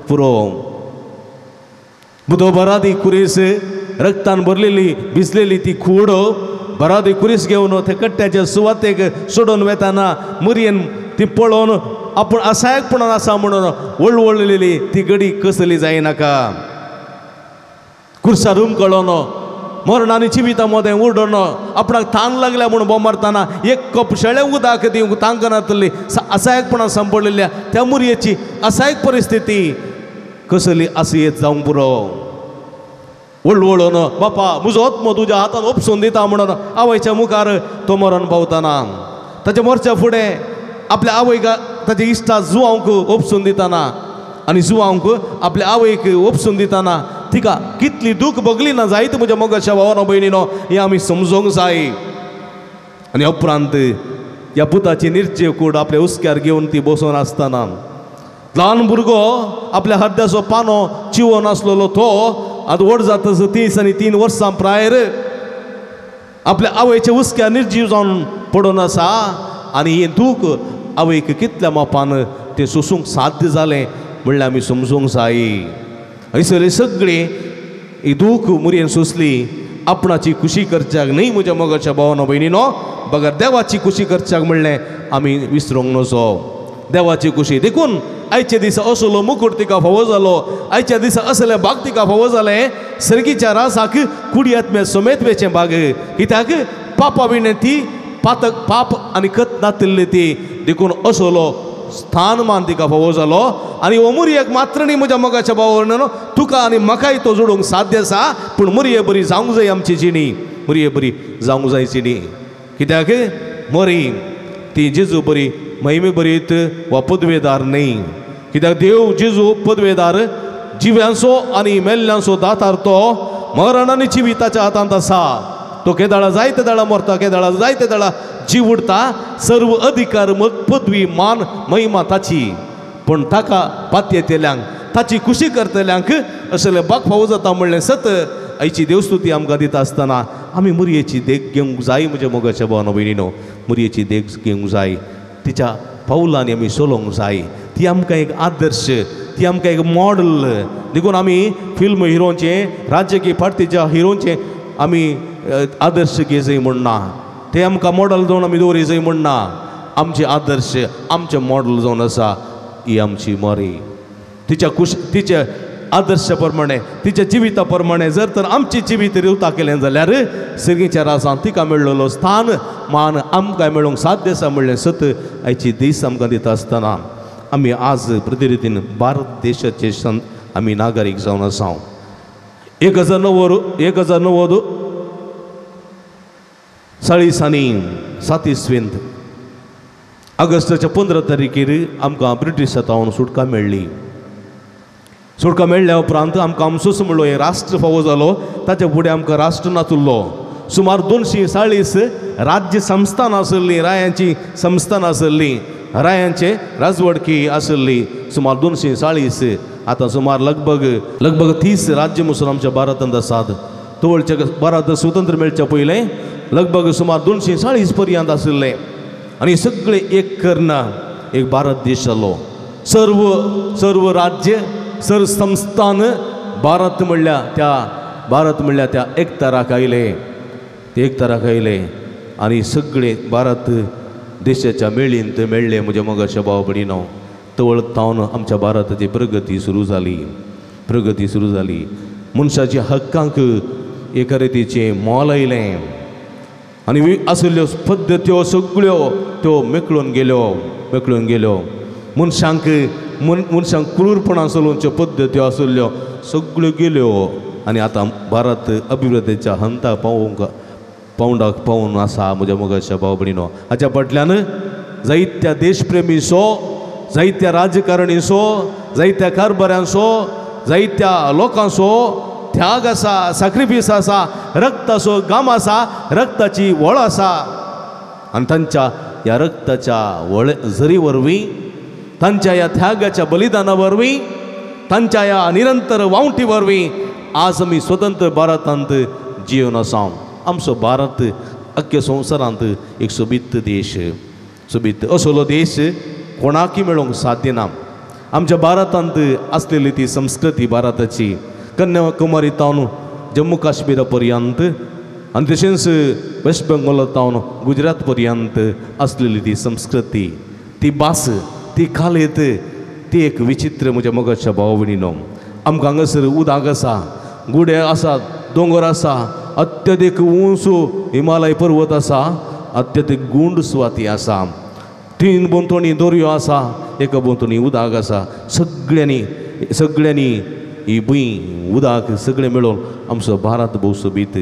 पुरो बुदो बरादी कुरीस रक्तान भरलेली भिजलेली ती खूड बरादी कुरीस घेवन ते कट्ट्याच्या सुवातेक सोडून वेताना मुरयेन ती पळोवन आपण असायकपणान आसा म्हणून वळवळलेली ती गडी कसली जायनाका कुर्सा रूम कळोन मरणानी जिविता मदें उडोन आपणाक तान लागल्या म्हणून बोमारतना एक कप शेळे उदक दिवंक तांकनातली असायकपणान सांपडलेल्या त्या मुरयेची असायक परिस्थिती कसली आसयेत जावंक पुरो वळवळोन बापा म्हजो आत्मो तुज्या हातान उपसून दिता म्हणून आवयच्या मुखार तो मरण पावतना ताच्या मोरच्या फुडें आपल्या आवयक ताच्या इश्टा जुवांक उपसून दितना आनी जुवांक आपल्या आवयक उपसून दितना तिका कितली दूख भोगली ना जायत म्हज्या मोगाच्या भावानो भयणीनो हें आमी समजूंक जाय आनी उपरांत ह्या पुताची निर्जय कूड आपल्या उस्क्यार घेवन ती बसून आसतना ल्हान भुरगो आपल्या हद्याचो पानो चिवोन आसलेलो तो आतां व्हड जाता 30 आनी 3 वर्सां प्रायर आपल्या आवयच्या उस्क्यार निर्जीव जावन पडून आसा आनी हें दूख आवयक कितल्या मापान तें सोसूंक साध्य जालें म्हणल्यार आमी समजूंक जाय हयसर सगळीं ही दूख मुरयेन सोंसली आपणाची खुशी करच्याक न्ही म्हज्या मोगाच्या भावानो भयणीनो बगर देवाची खुशी करच्याक म्हणलें आमी विसरूंक नजो देवाची खुशी देखून आयचे दीस असलो मुकुट तिका फावो जालो आयच्या दिसा असले भाग तिका फावो जाले सर्गीच्या रासाक कुडी आत्म्या समेत वेचें भाग कित्याक पापा विणे ती पातक पाप आनी कत नातिल्ली ती देखून असलो स्थानमान तिका फावो जालो आनी हो मुरयेक मात्र न्ही म्हज्या मोगाच्या भावानो तुका आनी म्हाकाय तो जोडूंक साध्य आसा पूण मुरये बरी जावंक जाय आमची जिणी मुरये बरी जावंक जाय जिणी कित्याक मरी ती जेजू बरी महिमे बरीत वा पदवेदार न्ही कित्याक देव जेजू पदवेदार जिव्यांचो आनी मेल्ल्यांचो दातार तो मरण आनी जिविताच्या हातांत आसा तो केदाळा जायते दाळा मरता केदाळा जायते दाळा जीव उडता सर्व अधिकार पदवी मान महिमा ताची पण ताका पातये येतल्यांक ताची खुशी करतल्यांक असले बाग फावो जाता म्हणलें सत आयची देवस्तुती आमकां दिता आसतना आमी मुरयेची देख घेवंक जाय म्हज्या मोगाच्या भावानो भयणीनो मुरयेची देख घेवंक जाय तिच्या पावलांनी आमी चलोवंक जाय ती आमकां एक आदर्श ती आमकां एक मॉडल देखून आमी फिल्म हिरोचे राजकीय पार्टीच्या हिरोचे आमी आदर्श घे जाय म्हणना ते आमकां मॉडल जावन आमी दवरी जाय म्हणना आमचे आदर्श आमचे मॉडल जावन आसा ही आमची मरी तिच्या आदर्शा प्रमाणे तिच्या जिविता प्रमाणे जर तर आमची जिवीत रिवता केलें जाल्यार सर्गीच्या रासांत तिका मेळ्ळलो स्थान मान आमकां मेळोवंक साध्य आसा म्हणलें सत आयची दीस आमकां दिता आसतना आमी आज प्रतिरितीन भारत देशाचे संत आमी नागरीक जावन आसा 1990 साळिसांनी 27 ऑगस्टाच्या 15 तारखेर आमकां ब्रिटीश हातावन सुटका मेळ्ळी सुटका मेळ्ळ्या उपरांत आमकां आमचोच म्हणलो हे राष्ट्र फावो जालो ताच्या फुडें आमकां राष्ट्र नातुरलो सुमार 240 राज्य संस्थान आसली रायांची संस्थान आसली रायांचे राजवडकी आसली सुमार 240 आतां सुमार लगभग 30 राज्य मुसळ आमच्या भारतांत आसात तवळच्या भारत स्वतंत्र मेळच्या पयलें लगभग सुमार 240 पर्यंत आसले आनी सगळे एक करना एक भारत देश जालो सर्व राज्य सर्व संस्थान भारत म्हणल्या त्या एकताराक आयले ते एकताराक आयले आनी सगळे भारत देशाच्या मेळींत मेळ्ळे म्हज्या मोगाच्या भाव भयणीनो तवळ तावन आमच्या भारताची प्रगती सुरू जाली मनशाच्या हक्कांक एका रितीचें मोल आयलें आनी आसल्ल्यो पद्दत्यो सगळ्यो त्यो मेकळून गेल्यो मनशांक क्रूरपणां चलोवच्यो पद्दत्यो आसल्ल्यो सगळ्यो गेल्यो आनी आतां भारत अभिवृद्धीच्या हंता पावंडाक पावून आसा म्हज्या मोगाच्या भाव भयणीनो हाच्या फाटल्यान जायत्या देशप्रेमीचो जायत्या राजकारणीचो जायत्या कारभाऱ्यांचो जायत्या लोकांचो त्याग आसा सॅक्रिफीस आसा रक्ताचो घाम आसा रक्ताची वळ आसा आनी तांच्या ह्या रक्ताच्या वळ झरी वरवीं तांच्या ह्या त्यागाच्या बलिदाना वरवीं तांच्या ह्या निरंतर वावटी वरवीं आज आमी स्वतंत्र भारतांत जिवन आसा आमचो भारत अख्ख्या संवसारांत एक सोबीत देश असलो देश कोणाकय मेळोवंक साध्य ना आमच्या भारतांत आसलेली ती संस्कृती भारताची कन्याकुमारी तावन जम्मू काश्मीरा पर्यंत आनी तशेंच वेस्ट बेंगॉला तावन गुजरात पर्यंत आसलेली ती संस्कृती, ती भास, ती खालेत, ती एक विचित्र म्हज्या मोगाच्या भाव भयणीनो. आमकां हांगासर उदक आसा, गुडे आसात, दोंगर आसा, अत्यधीक उंच हिमालय पर्वत आसा, अत्यधीक गुंड सुवाती आसा, 3 बोंतोणी दर्यो आसा, एका बोंतोणी उदक आसा. सगळ्यांनी ही भूंय उदक सगळें मेळोवन आमचो भारत भोव सोबीत.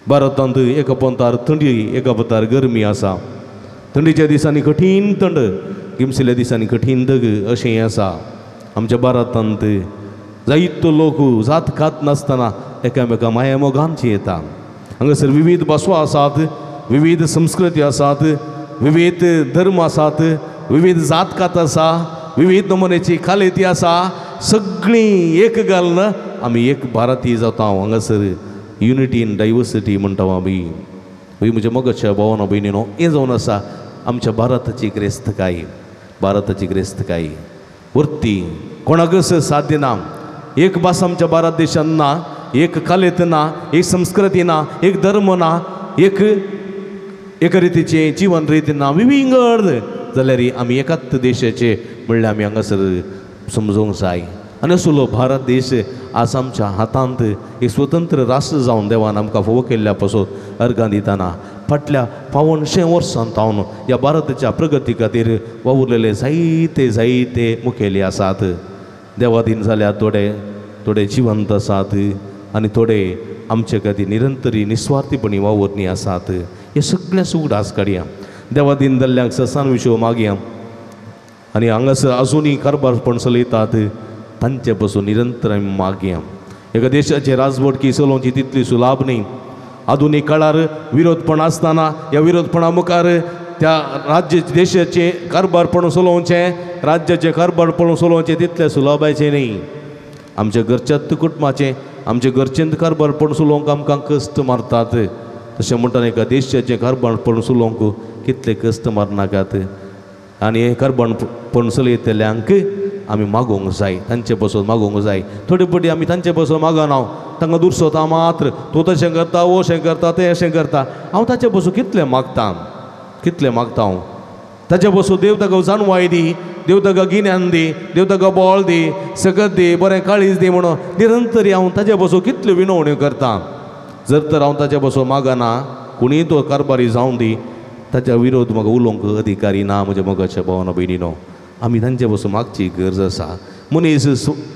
भारतांत एका पंतार थंडी, एका पंतार गरमी आसा. थंडीच्या दिसांनी कठीण थंड, गिमसिल्या दिसांनी कठीण दग अशें आसा. आमच्या भारतांत जायतो लोक जात खात नासतना एकामेका माया मोगांची येता. हांगासर विविध भासो आसात, विविध संस्कृती आसात, विविध धर्म आसात, विविध जात खात आसा, विविध नमुन्याची खालेती आसा. सगळीं एक घालन आमी एक भारतीय जाता. हांगासर युनिटी इन डायवर्सिटी म्हणटा आमी. म्हज्या मोगाच्या भावांनो भयणीनो, हें जावन आसा आमच्या भारताची क्रेस्तकाय. भारताची क्रेस्तकाय वरती कोणाकच साध्य ना. एक भास आमच्या भारत देशांत ना, एक कलेत ना, एक संस्कृती ना, एक धर्म ना, एक रितीचे जीवन रीती ना, विविंगड जाल्यार आमी एकाच देशाचे म्हणल्यार आमी हांगासर समजूंक जाय. आनी असलो भारत देश आज आमच्या हातांत एक स्वतंत्र राष्ट्र जावन देवान आमकां फोव केल्ल्या पासून अर्गां दितना फाटल्या 500 वर्सांत हांव ह्या भारताच्या प्रगती खातीर वावुरलेले जायते मुखेली आसात. देवादीन जाल्यार थोडे जिवंत आसात आनी थोडे आमचे खातीर निरंतरी निस्वार्थीपणी वावुरणी आसात. हे सगळें उगडास काडया. देवादीन जाल्ल्यांक ससान विशो मागया आनी हांगासर आजुनूय कारभारपण चलयतात तांचे पासून निरंतर आमी मागया. एका देशाचे राजवटकी चलोवची तितली सुलाभ न्ही. आधुनीक काळार विरोधपण आसतना ह्या विरोधपणा मुखार त्या राज्य देशाचे कारभारपण चलोवचें, राज्याचें कारभारपण चलोवचें तितलें सुलभाचें न्ही. आमच्या घरच्याच कुटुंबाचें, आमच्या घरचें कारभारपण चलोवंक आमकां कश्ट मारतात. तशें म्हणटा एका देशाचें कारभारपण चलोवंक कितले कश्ट मारनाकात. आनी हे कारभारपण चलयतल्यांक आमी मागोवंक जाय, तांचे पासून मागोवंक जाय. थोडे फावटी आमी तांचे पासून मागना, तांकां दुर्सोता मात्र तूं तशें करता, वो अशें करता, तें अशें करता. हांव ताचे पासून कितलें मागता हांव. ताचे पासून देव ताका जाणवाय दी, देव ताका गिन्यान दी, देव ताका बळ दी, सकत दी, बरें काळीज दी म्हणून निरंतरी हांव ताचे पासून कितल्यो विनवण्यो करता. जर तर हांव ताचे पासून मागना, कोणीय तो कारभारी जावं दी, ताच्या विरोध म्हाका उलोवंक अधिकारी ना. म्हज्या मोगाच्या भावांनो भयणीनो, आमी तांचे पासून मागची गरज आसा. मनीस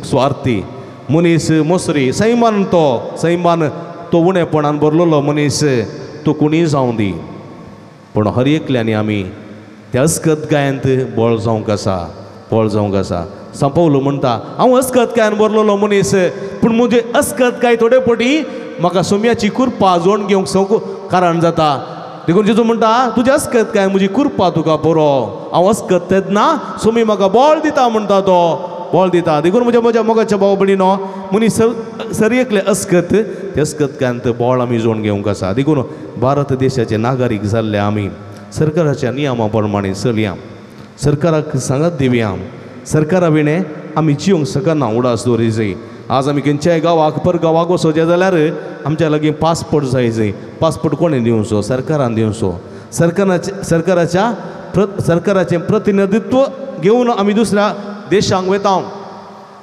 स्वार्थी, मनीस मोसरी, सैमान तो उणेपणान भरलेलो मनीस, तो कोणीय जावं दी. पूण हर एकल्यानी आमी त्या अस्कतकायेंत बळ जावंक आसा. सांपवलो म्हणटा हांव अस्कतकायेन भरलेलो मनीस, पूण म्हजे अस्कतकाय थोडे फावटी म्हाका सोम्याची कुरपा जोडून घेवंक सगळो कारण जाता. देखून जेजू म्हणटा तुजे अस्कतकाय म्हजी कुरपा तुका पुरो. हांव अस्कत ना, सोमी म्हाका बळ दिता म्हणटा तो, बळ दिता. देखून म्हज्या मोगाच्या भाव भयणीनो, मनीस सर एकले अस्कत, ते अस्कतकायेंत बळ आमी जोडून घेवंक आसा. देखून भारत देशाचे नागरीक जाल्ले आमी सरकाराच्या नियमा प्रमाणे चलया, सरकाराक सांगत दिवया. सरकारा विणे आमी जिवंक शकना उडास दवरिजे. आज आमी खंयच्याय गांवाक परगांवाक वचोचें जाल्यार आमच्या लागीं पासपोर्ट जाय. पासपोर्ट कोणें दिवचो? सरकारान दिवचो. सरकाराचें प्रतिनिधित्व घेवन आमी दुसऱ्या देशांक वेता.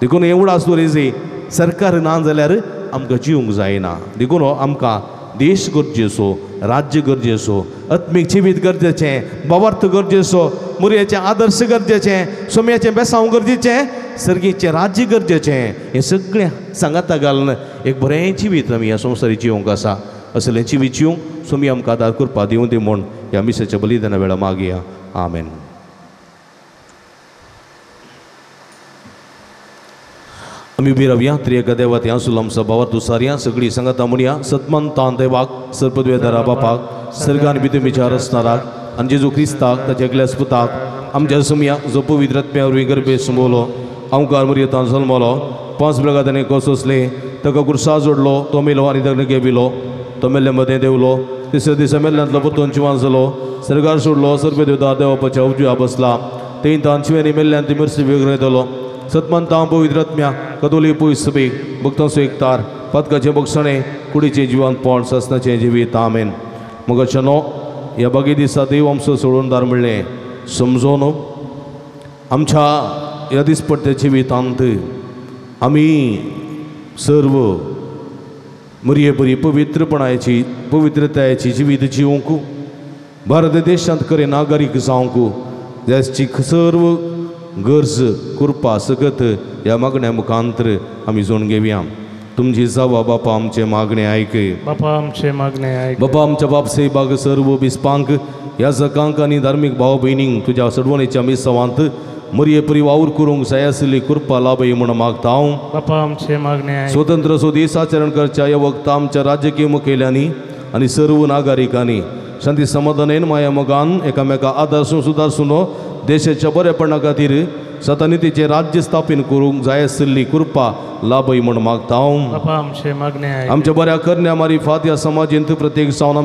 देखून हें उडास दवरिजे. सरकार ना जाल्यार आमकां जिवंक जायना. देखून आमकां देश गरजेचो, राज्य गरजेचो, आत्मीक जिवीत गरजेचें, भावार्थ गरजेचो, मुर्याचें आदर्श गरजेचें, सोम्याचें बेसांव गरजेचें, सर्गीचें राज्य गरजेचें. हें सगळें सांगाता घालून एक बरें जिवीत आमी ह्या संवसारी जिवंक आसा. असलें जिवीत जिवंक सोमी आमकां आदार करपा दिवं दी म्हूण ह्या मिसाच्या बलिदाना वेळा मागया. आमेन. आमी उबी रावया. त्रिएका देवात ह्या सुलामसा भावार्थ उसारया. सगळीं सांगाता म्हणया. सतमंतान देवाक, सर्पद्वेदारा बापाक, सर्गान भितर विचार असणाराक आनी जेजू क्रिस्ताक ताच्या एकल्या पुताक आमच्या सोम्या जो पवित्र आत्म्या वरवीं गर्भे सुमोवलो, अवकार मर्यादान जल्मलो, 5 ब्रगादांनी कोसोसले, ताका कुर्सा जोडलो, तो मेलो आनी ताका गेविलो, तो मेल्ले मदें देवलो, तिसऱ्या दिसा मेल्ल्यांतलो परतून जिवान जालो, सर्गार सोडलो, सर्पद्वेदार देवापाच्या उजव्या बसला, तें तांचवेनी मेल्ल्यान ती मिरसी वेगळे जालो, सतमंतां पवित्रात्म्या कतोली पयस सभेक भक्तांचो एकतार पदकाचें बक्षणें कुडीचें जिवंतपण ससनाचें जिवीत आमेन. मगचनो ह्या बागे दिसा देव आमचो सोडूनदार म्हणलें समजोन आमच्या ह्या दिसपट्ट्या जिवितांत आमी सर्व मरये बरी पवित्रपणाची पवित्रतायेची जिवीत जिवंक भारत देशांत खरे नागरीक जावंक जाची सर्व गरज कृपा सगत ह्या मागण्या मुखांतर आमी जोडून घेवया. तुमची जावा बापा आमचे मागणे ऐक. बापा आमचे मागणे ऐक. बापा आमच्या बापसे बाग सर्व बिस्पांक ह्या जगांक आनी धार्मीक भाव भयणींक तुज्या सडवणेच्या मिसवांत मरये परी वावर करूंक जाय आसली कृपा लाभय म्हण मागता हांव. बापा आमचे मागणे ऐक. स्वतंत्र स्वदेश आचरण करच्या ह्या वक्ता आमच्या राजकीय मुखेल्यांनी आनी सर्व नागरिकांनी शांती समाधानेन माया मोगान एकामेका आदर्सून सुदारसून देशाच्या बरेपणा खातीर सतानितीचे राज्य स्थापन करूंक जाय आसली कृपा लाभय म्हण मागता हांव. बापा आमचे मागणे ऐक. आमच्या बऱ्या करण्या मारिफात ह्या समाजींत प्रत्येक जावन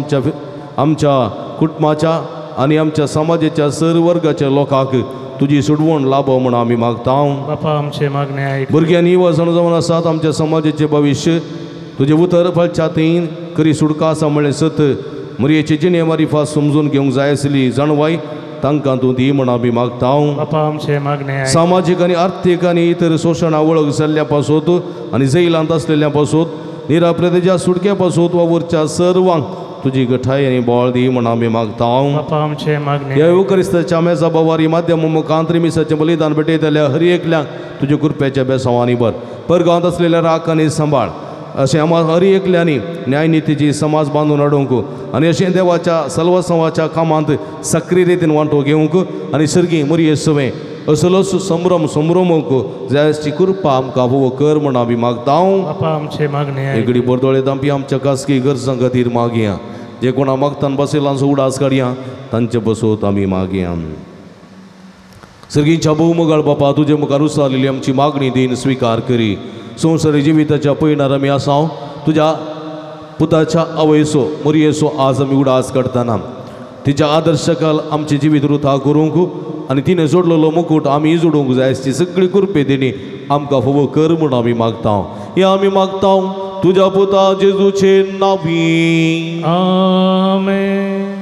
आमच्या कुटुंबाच्या आनी आमच्या समाजाच्या सर्व वर्गाच्या लोकांक तुजी सुडवण लाभ म्हण आमी मागता हांव. बापा आमचे मागणे ऐक. भुरग्यांनी वचण जावन आसात आमच्या समाजाचें भविश्य तुजे उतर फलच्यातीन खरी सुडका आसा म्हणलें सत मरयेचे जिणे मारिफात समजून घेवंक जाय आसली जाणवाय तांकां तूं दी म्हण आमी मागता हांव. बापा आमचे मागणे ऐक. सामाजीक आनी आर्थीक आनी इतर शोशणा वळख जाल्ल्या पासून आनी जैलांत आसलेल्या पासून निराप्रतेच्या सुडक्या पासून वा वरच्या सर्वांक तुजी गठाय आनी बळ दी म्हण आमी मागता हांव. बापा आमचे मागणे ह्या युक्रिस्ताच्या मेजा बोवारी माध्यम मुखांतरी मिसाचें बलिदान भेटयतल्या हर एकल्यांक तुज्या कृपेच्या बेसांवांनी भर. परगांवांत असलेल्या राख आनी सांबाळ अशें आम्हा हर एकल्यांनी न्यायनितीची समाज बांदून हाडूंक आनी अशें देवाच्या सल्वसंवाच्या कामांत सक्रीय रितीन वांटो घेवंक आनी सर्गी मरये सवें असलोच संभ्रम संभ्रमूंक जायची कृपा आमकां फावो कर म्हण आमी मागता हांव. बापा आमचे मागणे ऐक. एकडी बरदोळे दांपी आमच्या खासगी गरजां खातीर मागया. जे कोणा मागतान बसयलांचो उडास काडया तांचे बसोत आमी मागया. सर्गीच्या भोवमगाळ बापा तुजे मुखार उसारलेली आमची मागणी दिन स्विकार करी. संवसारी जिविताच्या पयणार आमी आसांव तुज्या पुताच्या आवयसो मरयेचो आज आमी उडास काडटना तिच्या आदर्शकाल आमचे जिवीत रुथा करूंक आनी तिणें जोडलेलो मुकूट आमी जोडूंक जाय आसची सगळी कृपे तेणी आमकां फावो कर म्हूण आमी मागता. हें आमी मागता तुज्या पुता जेजूचे नांवी. आमेन.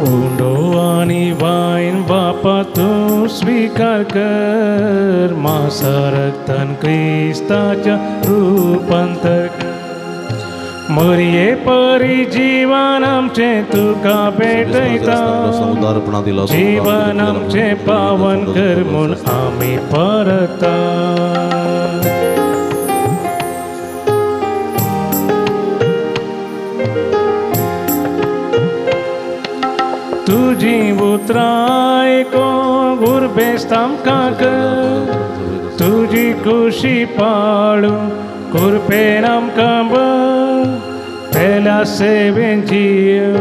उंडो आणि वाईन बापा तू स्वीकार कर मासा रक्तन क्रिस्ताच्या रूपांतर कर. मरिये परी जीवन आमचे तुका भेटयता जीवन आमचे पावन कर म्हूण आमी परता. तुजी उतरां आयकोन गुरबेस्त आमकां कर तुजी खुशी पाळू कृपेन आमकां बर पेल्या सेवेन जीव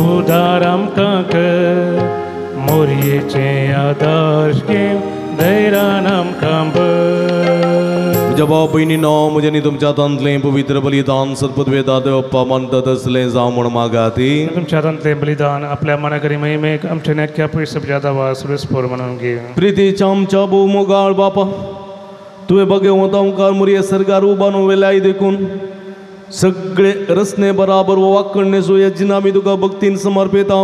उदार आमकां कर मोरयेचे आदर्श घेवन धैर्यान आमकां बर. म्हज्या भाव भयणीनो म्हजें न्ही तुमच्या हातांतलें पवित्र बलिदान सत्पदवेदा देवप्पा मानता तसलें जावं म्हण मागात. तुमच्या हातांतलें बलिदान आपल्या मनाकरी महिमेक आमच्या नेक्या पयसच्या दावा सुरस्पोर म्हणून घे. प्रितीच्या आमच्या भोवमगाळ बापा तुवें भगवंत ओंकार मरये सर्गार उबारून वेल्याय देखून सगळे रस्ने बराबर वो वाकणणेचो यज्ञ आमी तुका भक्तीन समर्पिता.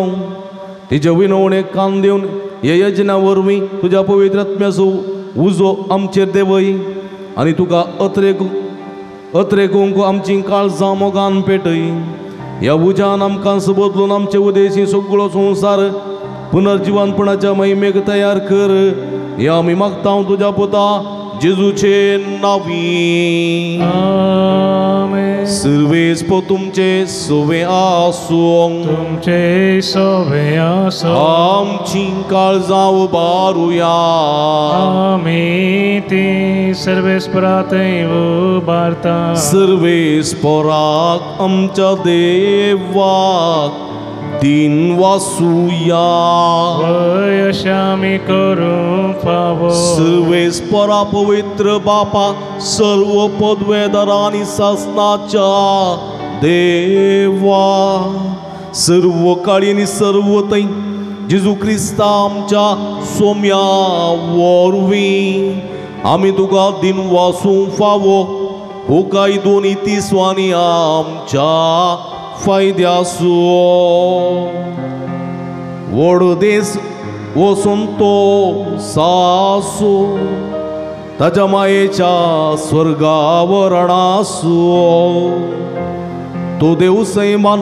तिचे विनवणेक कान दिवन हे यज्ञा वरवीं तुज्या पवित्र आत्म्याचो उजो आमचेर देवय आनी तुका अत्रेकूंक आमची काळजां मोगान पेटय. ह्या उज्यान आमकां बदलून आमचे उदेशी सगळो संवसार पुनर्जिवनपणाच्या महिमेक तयार कर. हे आमी मागता तुज्या पुता जेजूचे नांवी. आमेन. सर्वेस्प तुमचे सोवे आसूं तुमचे सोवे आसूं आमची काळजां उबारुया. आमी ती सर्वेस्परांतय उबारता. सर्वेस्पराक आमच्या देवाक दिन वासुया. वयश आमी करूंक फावो. सर्वेस्परा पवित्र बापा सर्व पदवेदार आनी शासनाच्या देवा सर्व काळी आणि सर्व तै जेजू क्रिस्ता आमच्या सोम्या वरवीं आमी तुका दिन वासूंक फावो हो काय दोनी तिसवांनी आमच्या फायद्यासो व्हड देस वसून तो सासो ताच्या मायेच्या स्वर्गावर आसो तो देव सैमान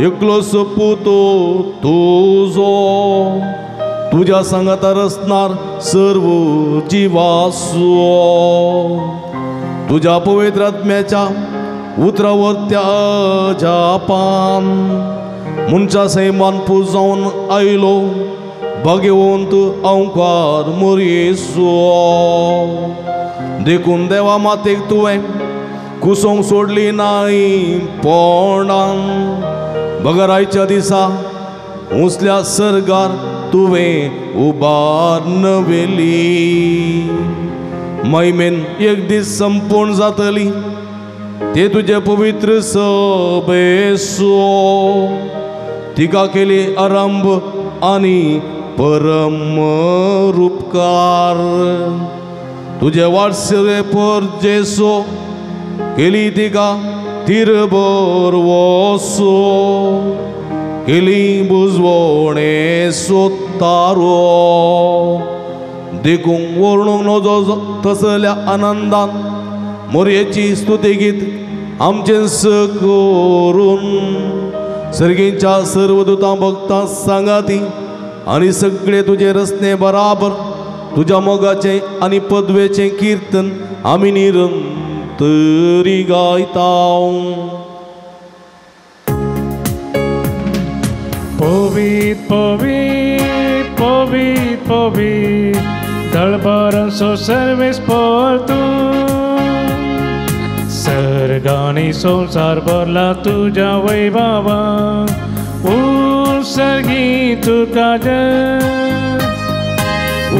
एकलो सपूतो तुझो तुझ्या संगतार असणार सर्व जीवासो तुझ्या पवित्र आत्म्याच्या उतरावरत्या जापान मुंच्या सैमान पुजावन आयलो भगवंत ओंकार मोरयेसो देखून देवा मातेक तुवें कुसोंक सोडली नाई पोंडान बगरायच्या दिसा उसल्या सर्गार तुवें उबारनवेली महिमेन एक दीस संपूर्ण जातली ते तुझे पवित्र सभेसो तिका केली आरंभ आणि परम रूपकार तुझे वात्सल्य पर जेसो केली तिका तिरभर वसो केली बुजवणे सोतारो देखून वर्णूंक नजो तसल्या आनंदान मोरयेची स्तुती गीत आमचे करून सर्गींच्या सर्व दूतां भक्तां सांगाती आणि सगळे तुझे रस्ते बराबर तुझ्या मोगाचे आणि पदवेचे कीर्तन आमी निरंतरी गायतां. Povit, povit, povit, povit, dal so serves por tu. Sargani संसार भरला तुझ्या वैभवा उत्सर्गी तुका जय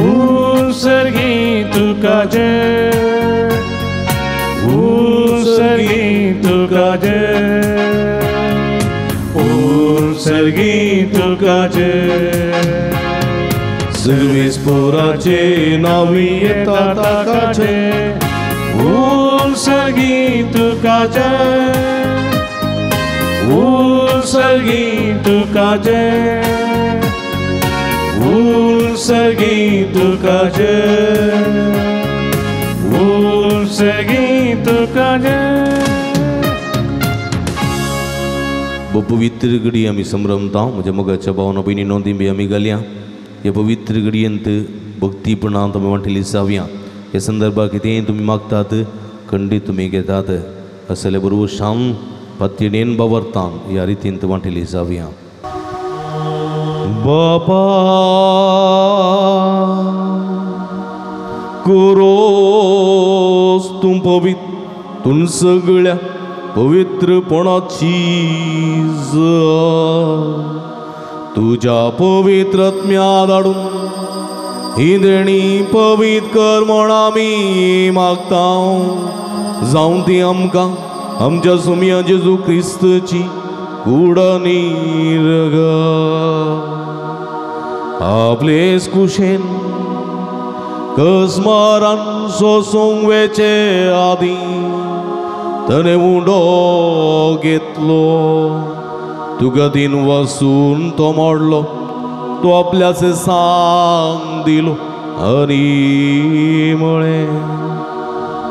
उत्सर्गी तुका जय उत्सर्गी तुका जय उत्सर्गी तुका जय सर्वेस्पराचे नावी येता ताकाचे उत्सर्गी तुका जय उत्सर्गी तुका जय उत्सर्गी तुका जय उत्सर्गी तुका जय. पवित्र घडी आमी संभ्रमता म्हज्या मोगाच्या भावना भयणी नोंदी बी आमी घालया. हे पवित्र घडयेंत भक्तीपणांत आमी वांटिली जावया. हे संदर्भात कितेंय तुमी मागतात खंडीत तुमी घेतात असले बरोबर शान पत्तिणेन बावरतां ह्या रितीन वांटिली जावया. बाबा कोरोस तूं पवित्र तूं सगळ्या पवित्रपणाची तुझ्या पवित्र आत्म्या धाडून ही देणी पवित्र कर म्हण आमी मागतां जावं ती आमकां आमच्या सुम्या जेजू क्रिस्तची कुडणीर आपलेच कुशेन कसमारान सोसूंक वेचे आदी तने उंडो घेतलो तुका दिन वसून तो मोडलो तो आपल्याचे सांग दिलो आनी म्हळें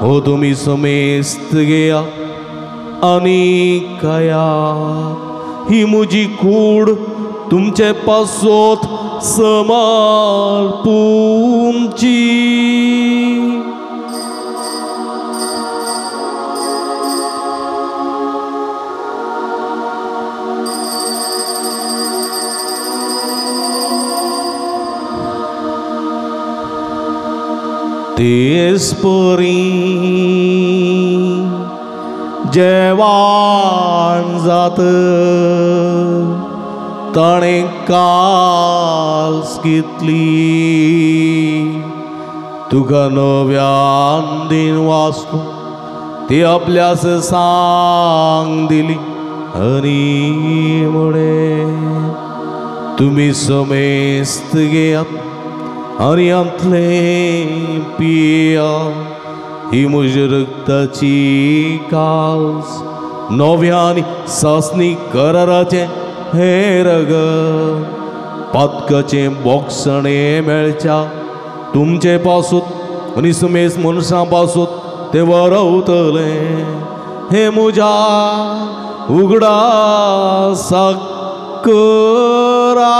हो तुमी समेस्त घेया आनी खाया ही म्हजी कूड तुमचे पासोत समर्पूंची. तेच परी जेवाण जात ताणें काल्स घेतली तुका नव्यान दिन वाचलो ती आपल्यास सांग दिली आणि मुळे तुम्ही समेस्त घेयात आणि अंतले पिया ही म्हज्या रक्ताची कास नव्यानी सासणी कराराचे हे रग पातकाचे बोगसणे मेळच्या तुमचे पासून आणि समेस मनशां पासून ते वरवतले हे म्हज्या उगडा साकरा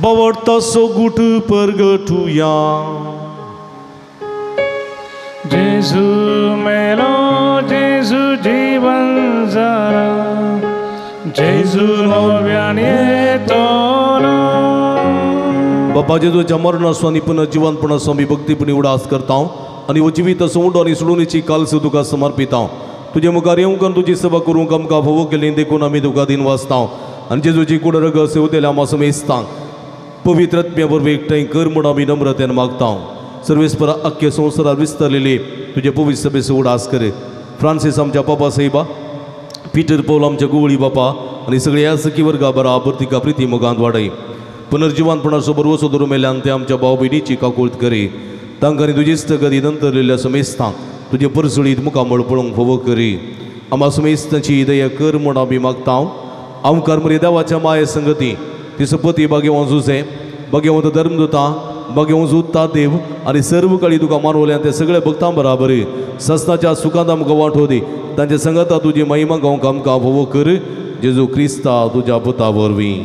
बवड़ता सो गुट परगटुया जेजू मेलो जेजू जीवन जरा जेजू नव्यान येतलो बापा जेजूच्या मरणाचो आनी पुनर्जीवनपणाचो आमी भक्तीपणी उडास करता आनी हो जिवीत सोडून आनी सोडूनीची कालस तुका समर्पिता तुजे मुखार येवंक आनी तुजी सेवा करूंक आमकां फोव केली देखून आमी तुका दिन वाचता आनी जेजूची कुड रग सेवतेल्या आमी समेस्ता पवित्रत्म्या बरोबर एकठांय कर म्हूण आमी नम्रतेन मागता सर्वेस्परा अख्खे संवसारांत विस्तारलेली तुजे पवित्र सभेचो उडास कर फ्रांसीस आमच्या पापा साहेबा पीटर पौल आमच्या गुवळी बापा आनी सगळ्या सखी वर्गा बराबर तिका प्रिती मोगांत वाडय पुनर्जीवनपणाचो बरो सोदरो मेल्यान ते आमच्या भाव भयणीची काकुळट करी तांकां आनी तुजी इश्टगती नंतरलेल्या समेस्तांक तुजे परसुळीत मुखामळ पळोवंक फोव करी आम्हा समेस्तांची दया कर म्हूण आमी मागता आमकां मरे देवाच्या माये संगती तिचो पती भाग्यवंत जुसे भाग्यवंत धर्मदूता भाग्यवंत उत्ता देव आनी सर्व काळी तुका मानवल्या ते सगळे भक्तां बराबर सस्ताच्या सुखांत आमकां वांटो दी तांचे संगता तुजी महिमा गावंक आमकां फोव कर जेजू क्रिस्ता तुज्या पुता वरवीं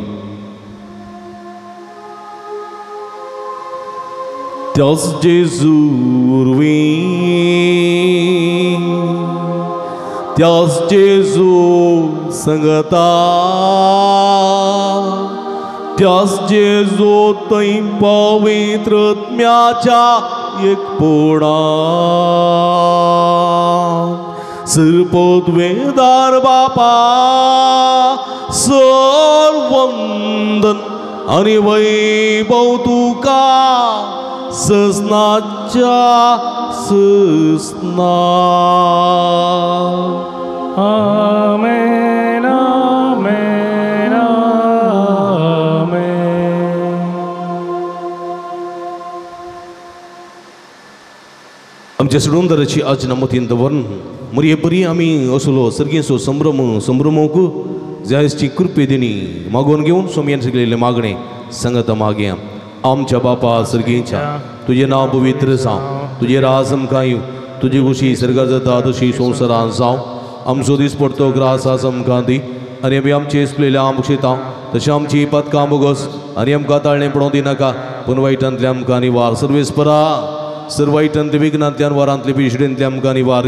त्याच जेजू वरवीं त्याच जेजू संगता त्याच जेजू थंय पवित्रत्म्याच्या एकपणा सर्पोद्वेदार बापा सर्वंदन आनी वैभव तुका ससनाच्या ससना आमेन आमेन आमेन आमच्या सुडोंदराची आज नमतीन दवरून मरी बरी आमी असलो सर्गेचो संभ्रमोक जायसची कृपे दिनी मागोवन घेवन सोमयान शिकलेले मागणे संगत मागया आमच्या बापा सर्गेच्या तुझे नाव पवित्र जावं तुझे राज आमकां येवं तुजी खुशी सर्गार जाता तशी संवसारांत जावं आमचो दीस पडतो ग्रास आस आमकां दी आनी आमी आमचे इस्पलेल्या आमक्षिता तशें आमची पातकां बोगस आनी आमकां ताळणें पडोवंक दिनाका पूण वायटांतल्यान आमकां निवार सर्वेस्परा सर्व वायटांतल्या विघ्नांतल्यान वारांतल्या पिशडेंतल्यान आमकां निवार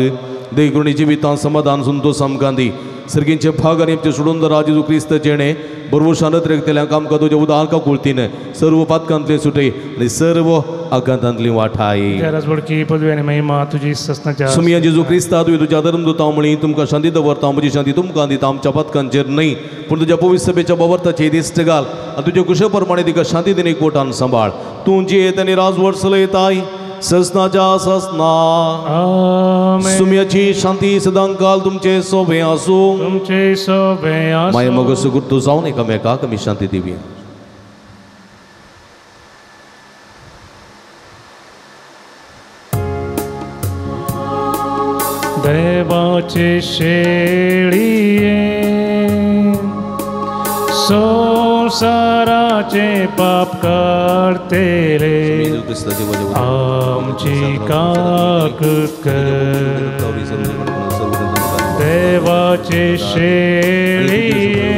देवकृणी जिवितांत समाधान संतोष आमकां दी सर्गींचे भाग आनी आमचे सुडोंदरा जेजू क्रिस्त जेणे बरोबर शानत रेखतल्यांक आमकां तुज्या उदारका कुळतीन सर्व पातकांतले सुटय आनी सर्व आकांतांतली वाठाय राजवडकी पदवी आनी महिमा तुजी ससनाच्या सुमिया जेजू क्रिस्ता तुवें तुज्या धर्मदूता म्हळी तुमकां शांती दवरता म्हजी शांती तुमकां दिता आमच्या पातकांचेर न्हय पूण तुज्या पवित्र सभेच्या वावरताचे दिश्ट घाल आनी तुज्या कुशे प्रमाणे तिका शांती दिने कोटान सांबाळ तूं जियेत आनी राजवट चलयताय ससनाच्या ससना आमेन सुमयाची शांती सदांकाल तुमचे सोबे आसूं तुमचे सोबे आसूं माय मग सुगुट्टू जावन एकामेकाक आमी शांती दिवया देवाचे शेळिये संसाराचे पाप करतेले आमची काकूट कर देवाचे शेळिये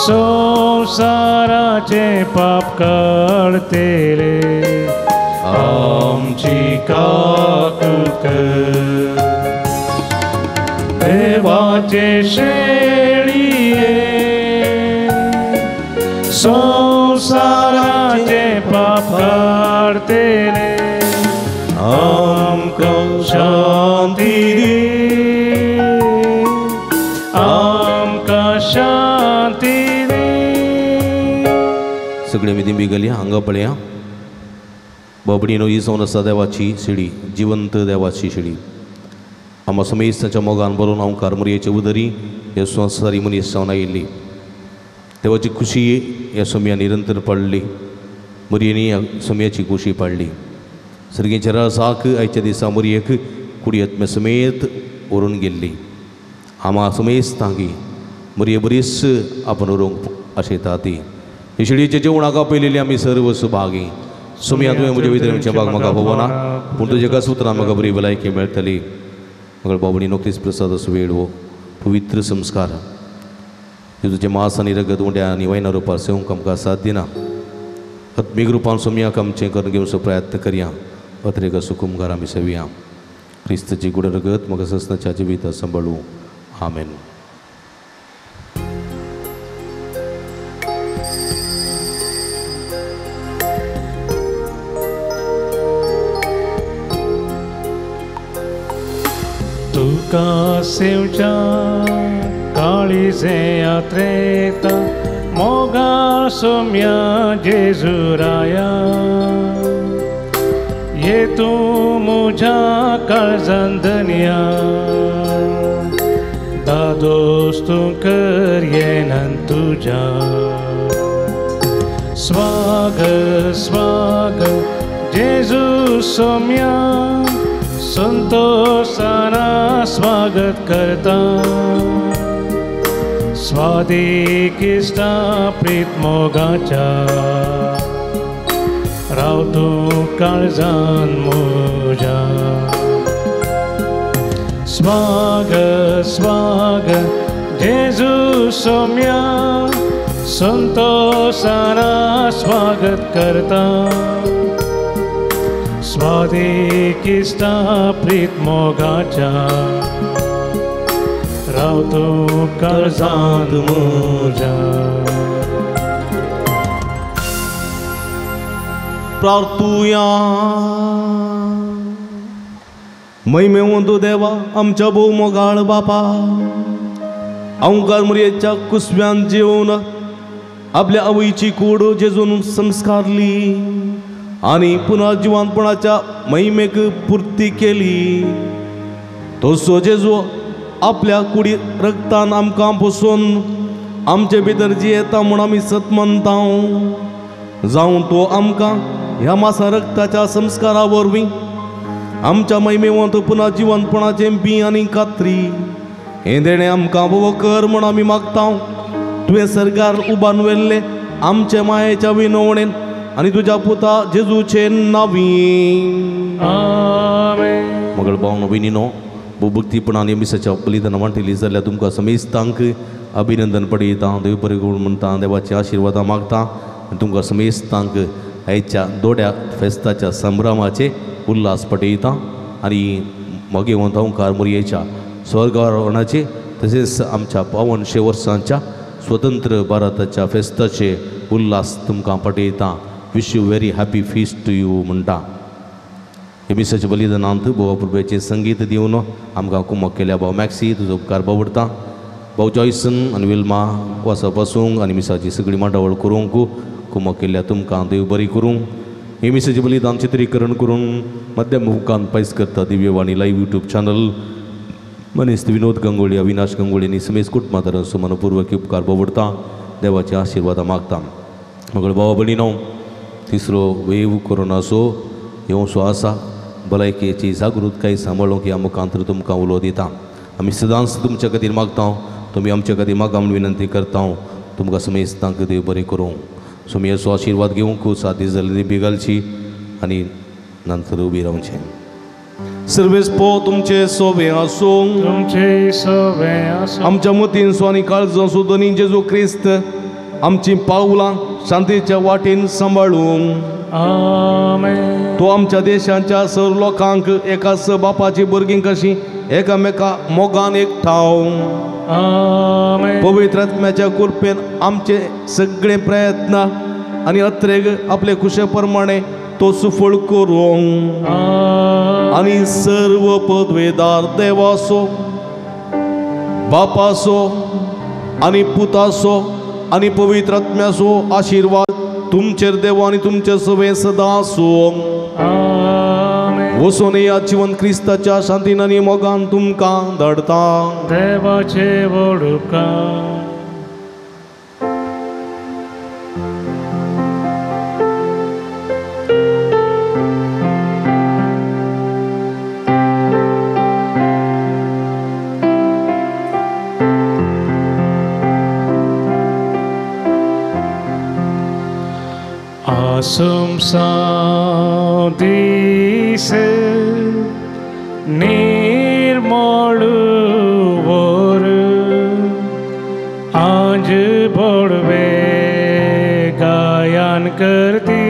संसाराचे पाप करतेले आमची काकूट कर देवाचे शेळिये संसाराचे पाप करतेले आमकां शांती दी सगळे मी दिंबी गेल्या हांगा पळया बाबडीनो ही जावन आसा देवाची शिडी जिवंत देवाची शिडी आम्हा समेस्ताच्या मोगान बरोवन हांव कारमरयेचे उदरी हे संवसारी मनीस जावन आयिल्ली देवाची खुशी ह्या सोम्या निरंतर पडली मरयेनी ह्या सोम्याची खुशी पाडली सर्गेच्या रासाक आयच्या दिसा मरयेक कुडयेत्म्या समेत व्हरून गेल्ली आम्हा समेस्तांगी मरये बरीच आपण व्हरूंक आशेता ती हे शिडीचे जेवणाक आपयलेली आमी सर्व सुभागी सोम्या तुवें म्हज्या विद्रेच्या बाग म्हाका भोवना पूण तुज्या एका सुत्रान म्हाका बरी भलायकी मेळटली मगर बाबडी नोकरीच प्रसाद असो वेळ वो पवित्र संस्कार हे तुजे मास आनी रगत उंड्या आनी वयना रुपार सेवंक आमकां साध्य ना आत्मीक रुपान सोम्याक आमचें करून घेवचो प्रयत्न करया अत्रेका सुकुमगार आमी सेवया क्रिस्ताची गुड रगत म्हाका सस्ताच्या जिविता सांबाळूं आमेन. तुका सेवच्या काळीजे यात्रेत मोगा सोम्या जेजुराया ये तूं म्हज्या काळजांत धन्या दादोस तूं कर येनान तुज्या स्वागत स्वागत जेजू सोम्या संतोषाना स्वागत करता स्वादिक इष्टा प्रीत मोगाच्या राव तूं काळजान म्हज्या स्वागत स्वागत जेजू सोम्या संतोषाना स्वागत करता स्वादिक इष्टा प्रीत मोगाच्या राव तूं काळजांत म्हज्या. प्रार्थुया मैमेवंतो देवा आमच्या भोव मोगाळ बापा हांव कारमरयेच्या कुसव्यान जेवन आपल्या आवयची कूड जेजून संस्कारली आनी पुन्हा जिवंतपणाच्या महिमेक पुर्ती केली तसो जेजू आपल्या कुडी रक्तान आमकां पोसून आमचे भितर जियेता म्हूण आमी सत मानता जावं तो आमकां ह्या मासा रक्ताच्या संस्कारा वरवीं आमच्या महिमेवंत पुन्हा जिवंतपणाचें बी आनी कात्री हें देणें आमकां बोव कर म्हूण आमी मागता तुवें सरकार उबान वेल्ले आमचे मायेच्या विनवणेन आनी तुज्या पुता जेजूचे नांवी आमेन. मगळ भावनो भयणीनो भक्तीपणान मिसाच्या बलिदान वांटिली जाल्यार तुमकां समेस्तांक अभिनंदन पडयता देव बरें करून म्हणटा देवाची आशिर्वादां मागता आनी तुमकां समेस्तांक आयच्या दोड्या फेस्ताच्या संभ्रमाचे उल्हास पटयता आनी मगेवंत हांव कारमरयेच्या स्वर्गारोहणाचे तशेंच आमच्या 500 वर्सांच्या स्वतंत्र भारताच्या फेस्ताचे उल्हास तुमकां पटयता. Wish you very happy feast to you म्हणटा. हे मिसाच्या बलिदानांत बोवा प्रभुचें संगीत दिवन आमकां कुमक केल्या भाव मॅक्सी तुजो उपकार बावडटा भाव जॉयसन आनी विल्मा वसा बसूंक आनी मिसाची सगळी मांडावळ करूंक कुमक केल्या तुमकां देव बरी करूं. हे मिसाचें बलिदान चित्रीकरण करून मध्यम मुखान पयस करता दिव्यवाणी लायव्ह यूट्यूब चॅनल मनीस विनोद गंगोळी अविनाश गंगोळी आनी समेज कुटुंबातरांचो मनपूर्वक उपकार बावडटा देवाची आशिर्वादां मागता. मगळ भावा भयणीनो तिसरो वेव कोरोनाचो येवसो आसा भलायकेची जागृताय सांबाळूंक ह्या मुखांतर तुमकां उलो दिता. आमी सदांच तुमच्या खातीर मागता तुमी आमच्या खातीर मागा म्हूण विनंती करता तुमकां समेस्तांक देव बरें करूं. सोमयाचो आशिर्वाद घेवंक सादी जाल्ली बिगालची आनी नंतर उबी रावचें. सर्वेस्पो तुमचे सोबे आसूं तुमचे सवे आसूं आमच्या मतीन सो आनी काळजां सुद्दां जेजू क्रिस्त आमची पावलां शांतीच्या वाटेन सांबाळूं. आमेन. तो आमच्या देशाच्या सर्व लोकांक एकाच बापाची भुरगीं कशी एकामेका मोगान एकठाव आमेन. पवित्र आत्म्याच्या कृपेन आमचे सगळे प्रयत्न आनी अत्रेक आपले कुशे प्रमाणे तो सुफळ करूं आनी सर्व पदवेदार देवासो बापासो आनी पुतासो आनी पवित्र आत्म्याचो आशिर्वाद तुमचेर देव आनी तुमचे सवे सदा आसूं. आमेन. वसून या जिवंत क्रिस्ताच्या शांतीन आनी मोगान तुमकां धाडता. देवाचे उपकार. Assumpção disse निर्मोल आज बढ़वे गायन करती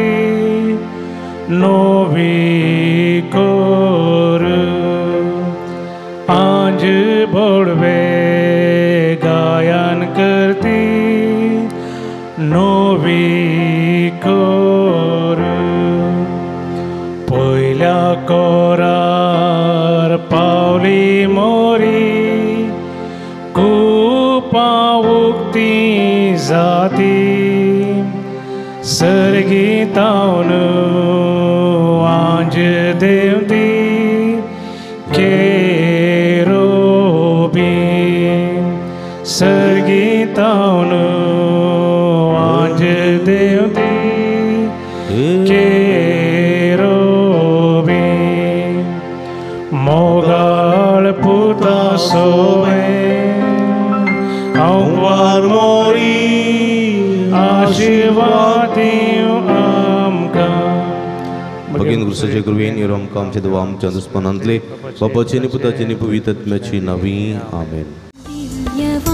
नोवी कोर आज बढ़वे गायन करती नोवी कोर पहिल्या कोरार पावली मोरी कुपा उक्ती जाती सर्गीतावन आंज देवती केरोबी सर्गीतावन आंज देवती केरोबी मोगाल पुता सोवे औवार मोरी आशीर्वादी आमकां भगीन गुरुसाचे कृपेन येरो आमकां आमच्या देवा आमच्या दुस्मनांतले बापाचे आनी पुताचे आनी पवित्र आत्म्याची नांवी आमेन.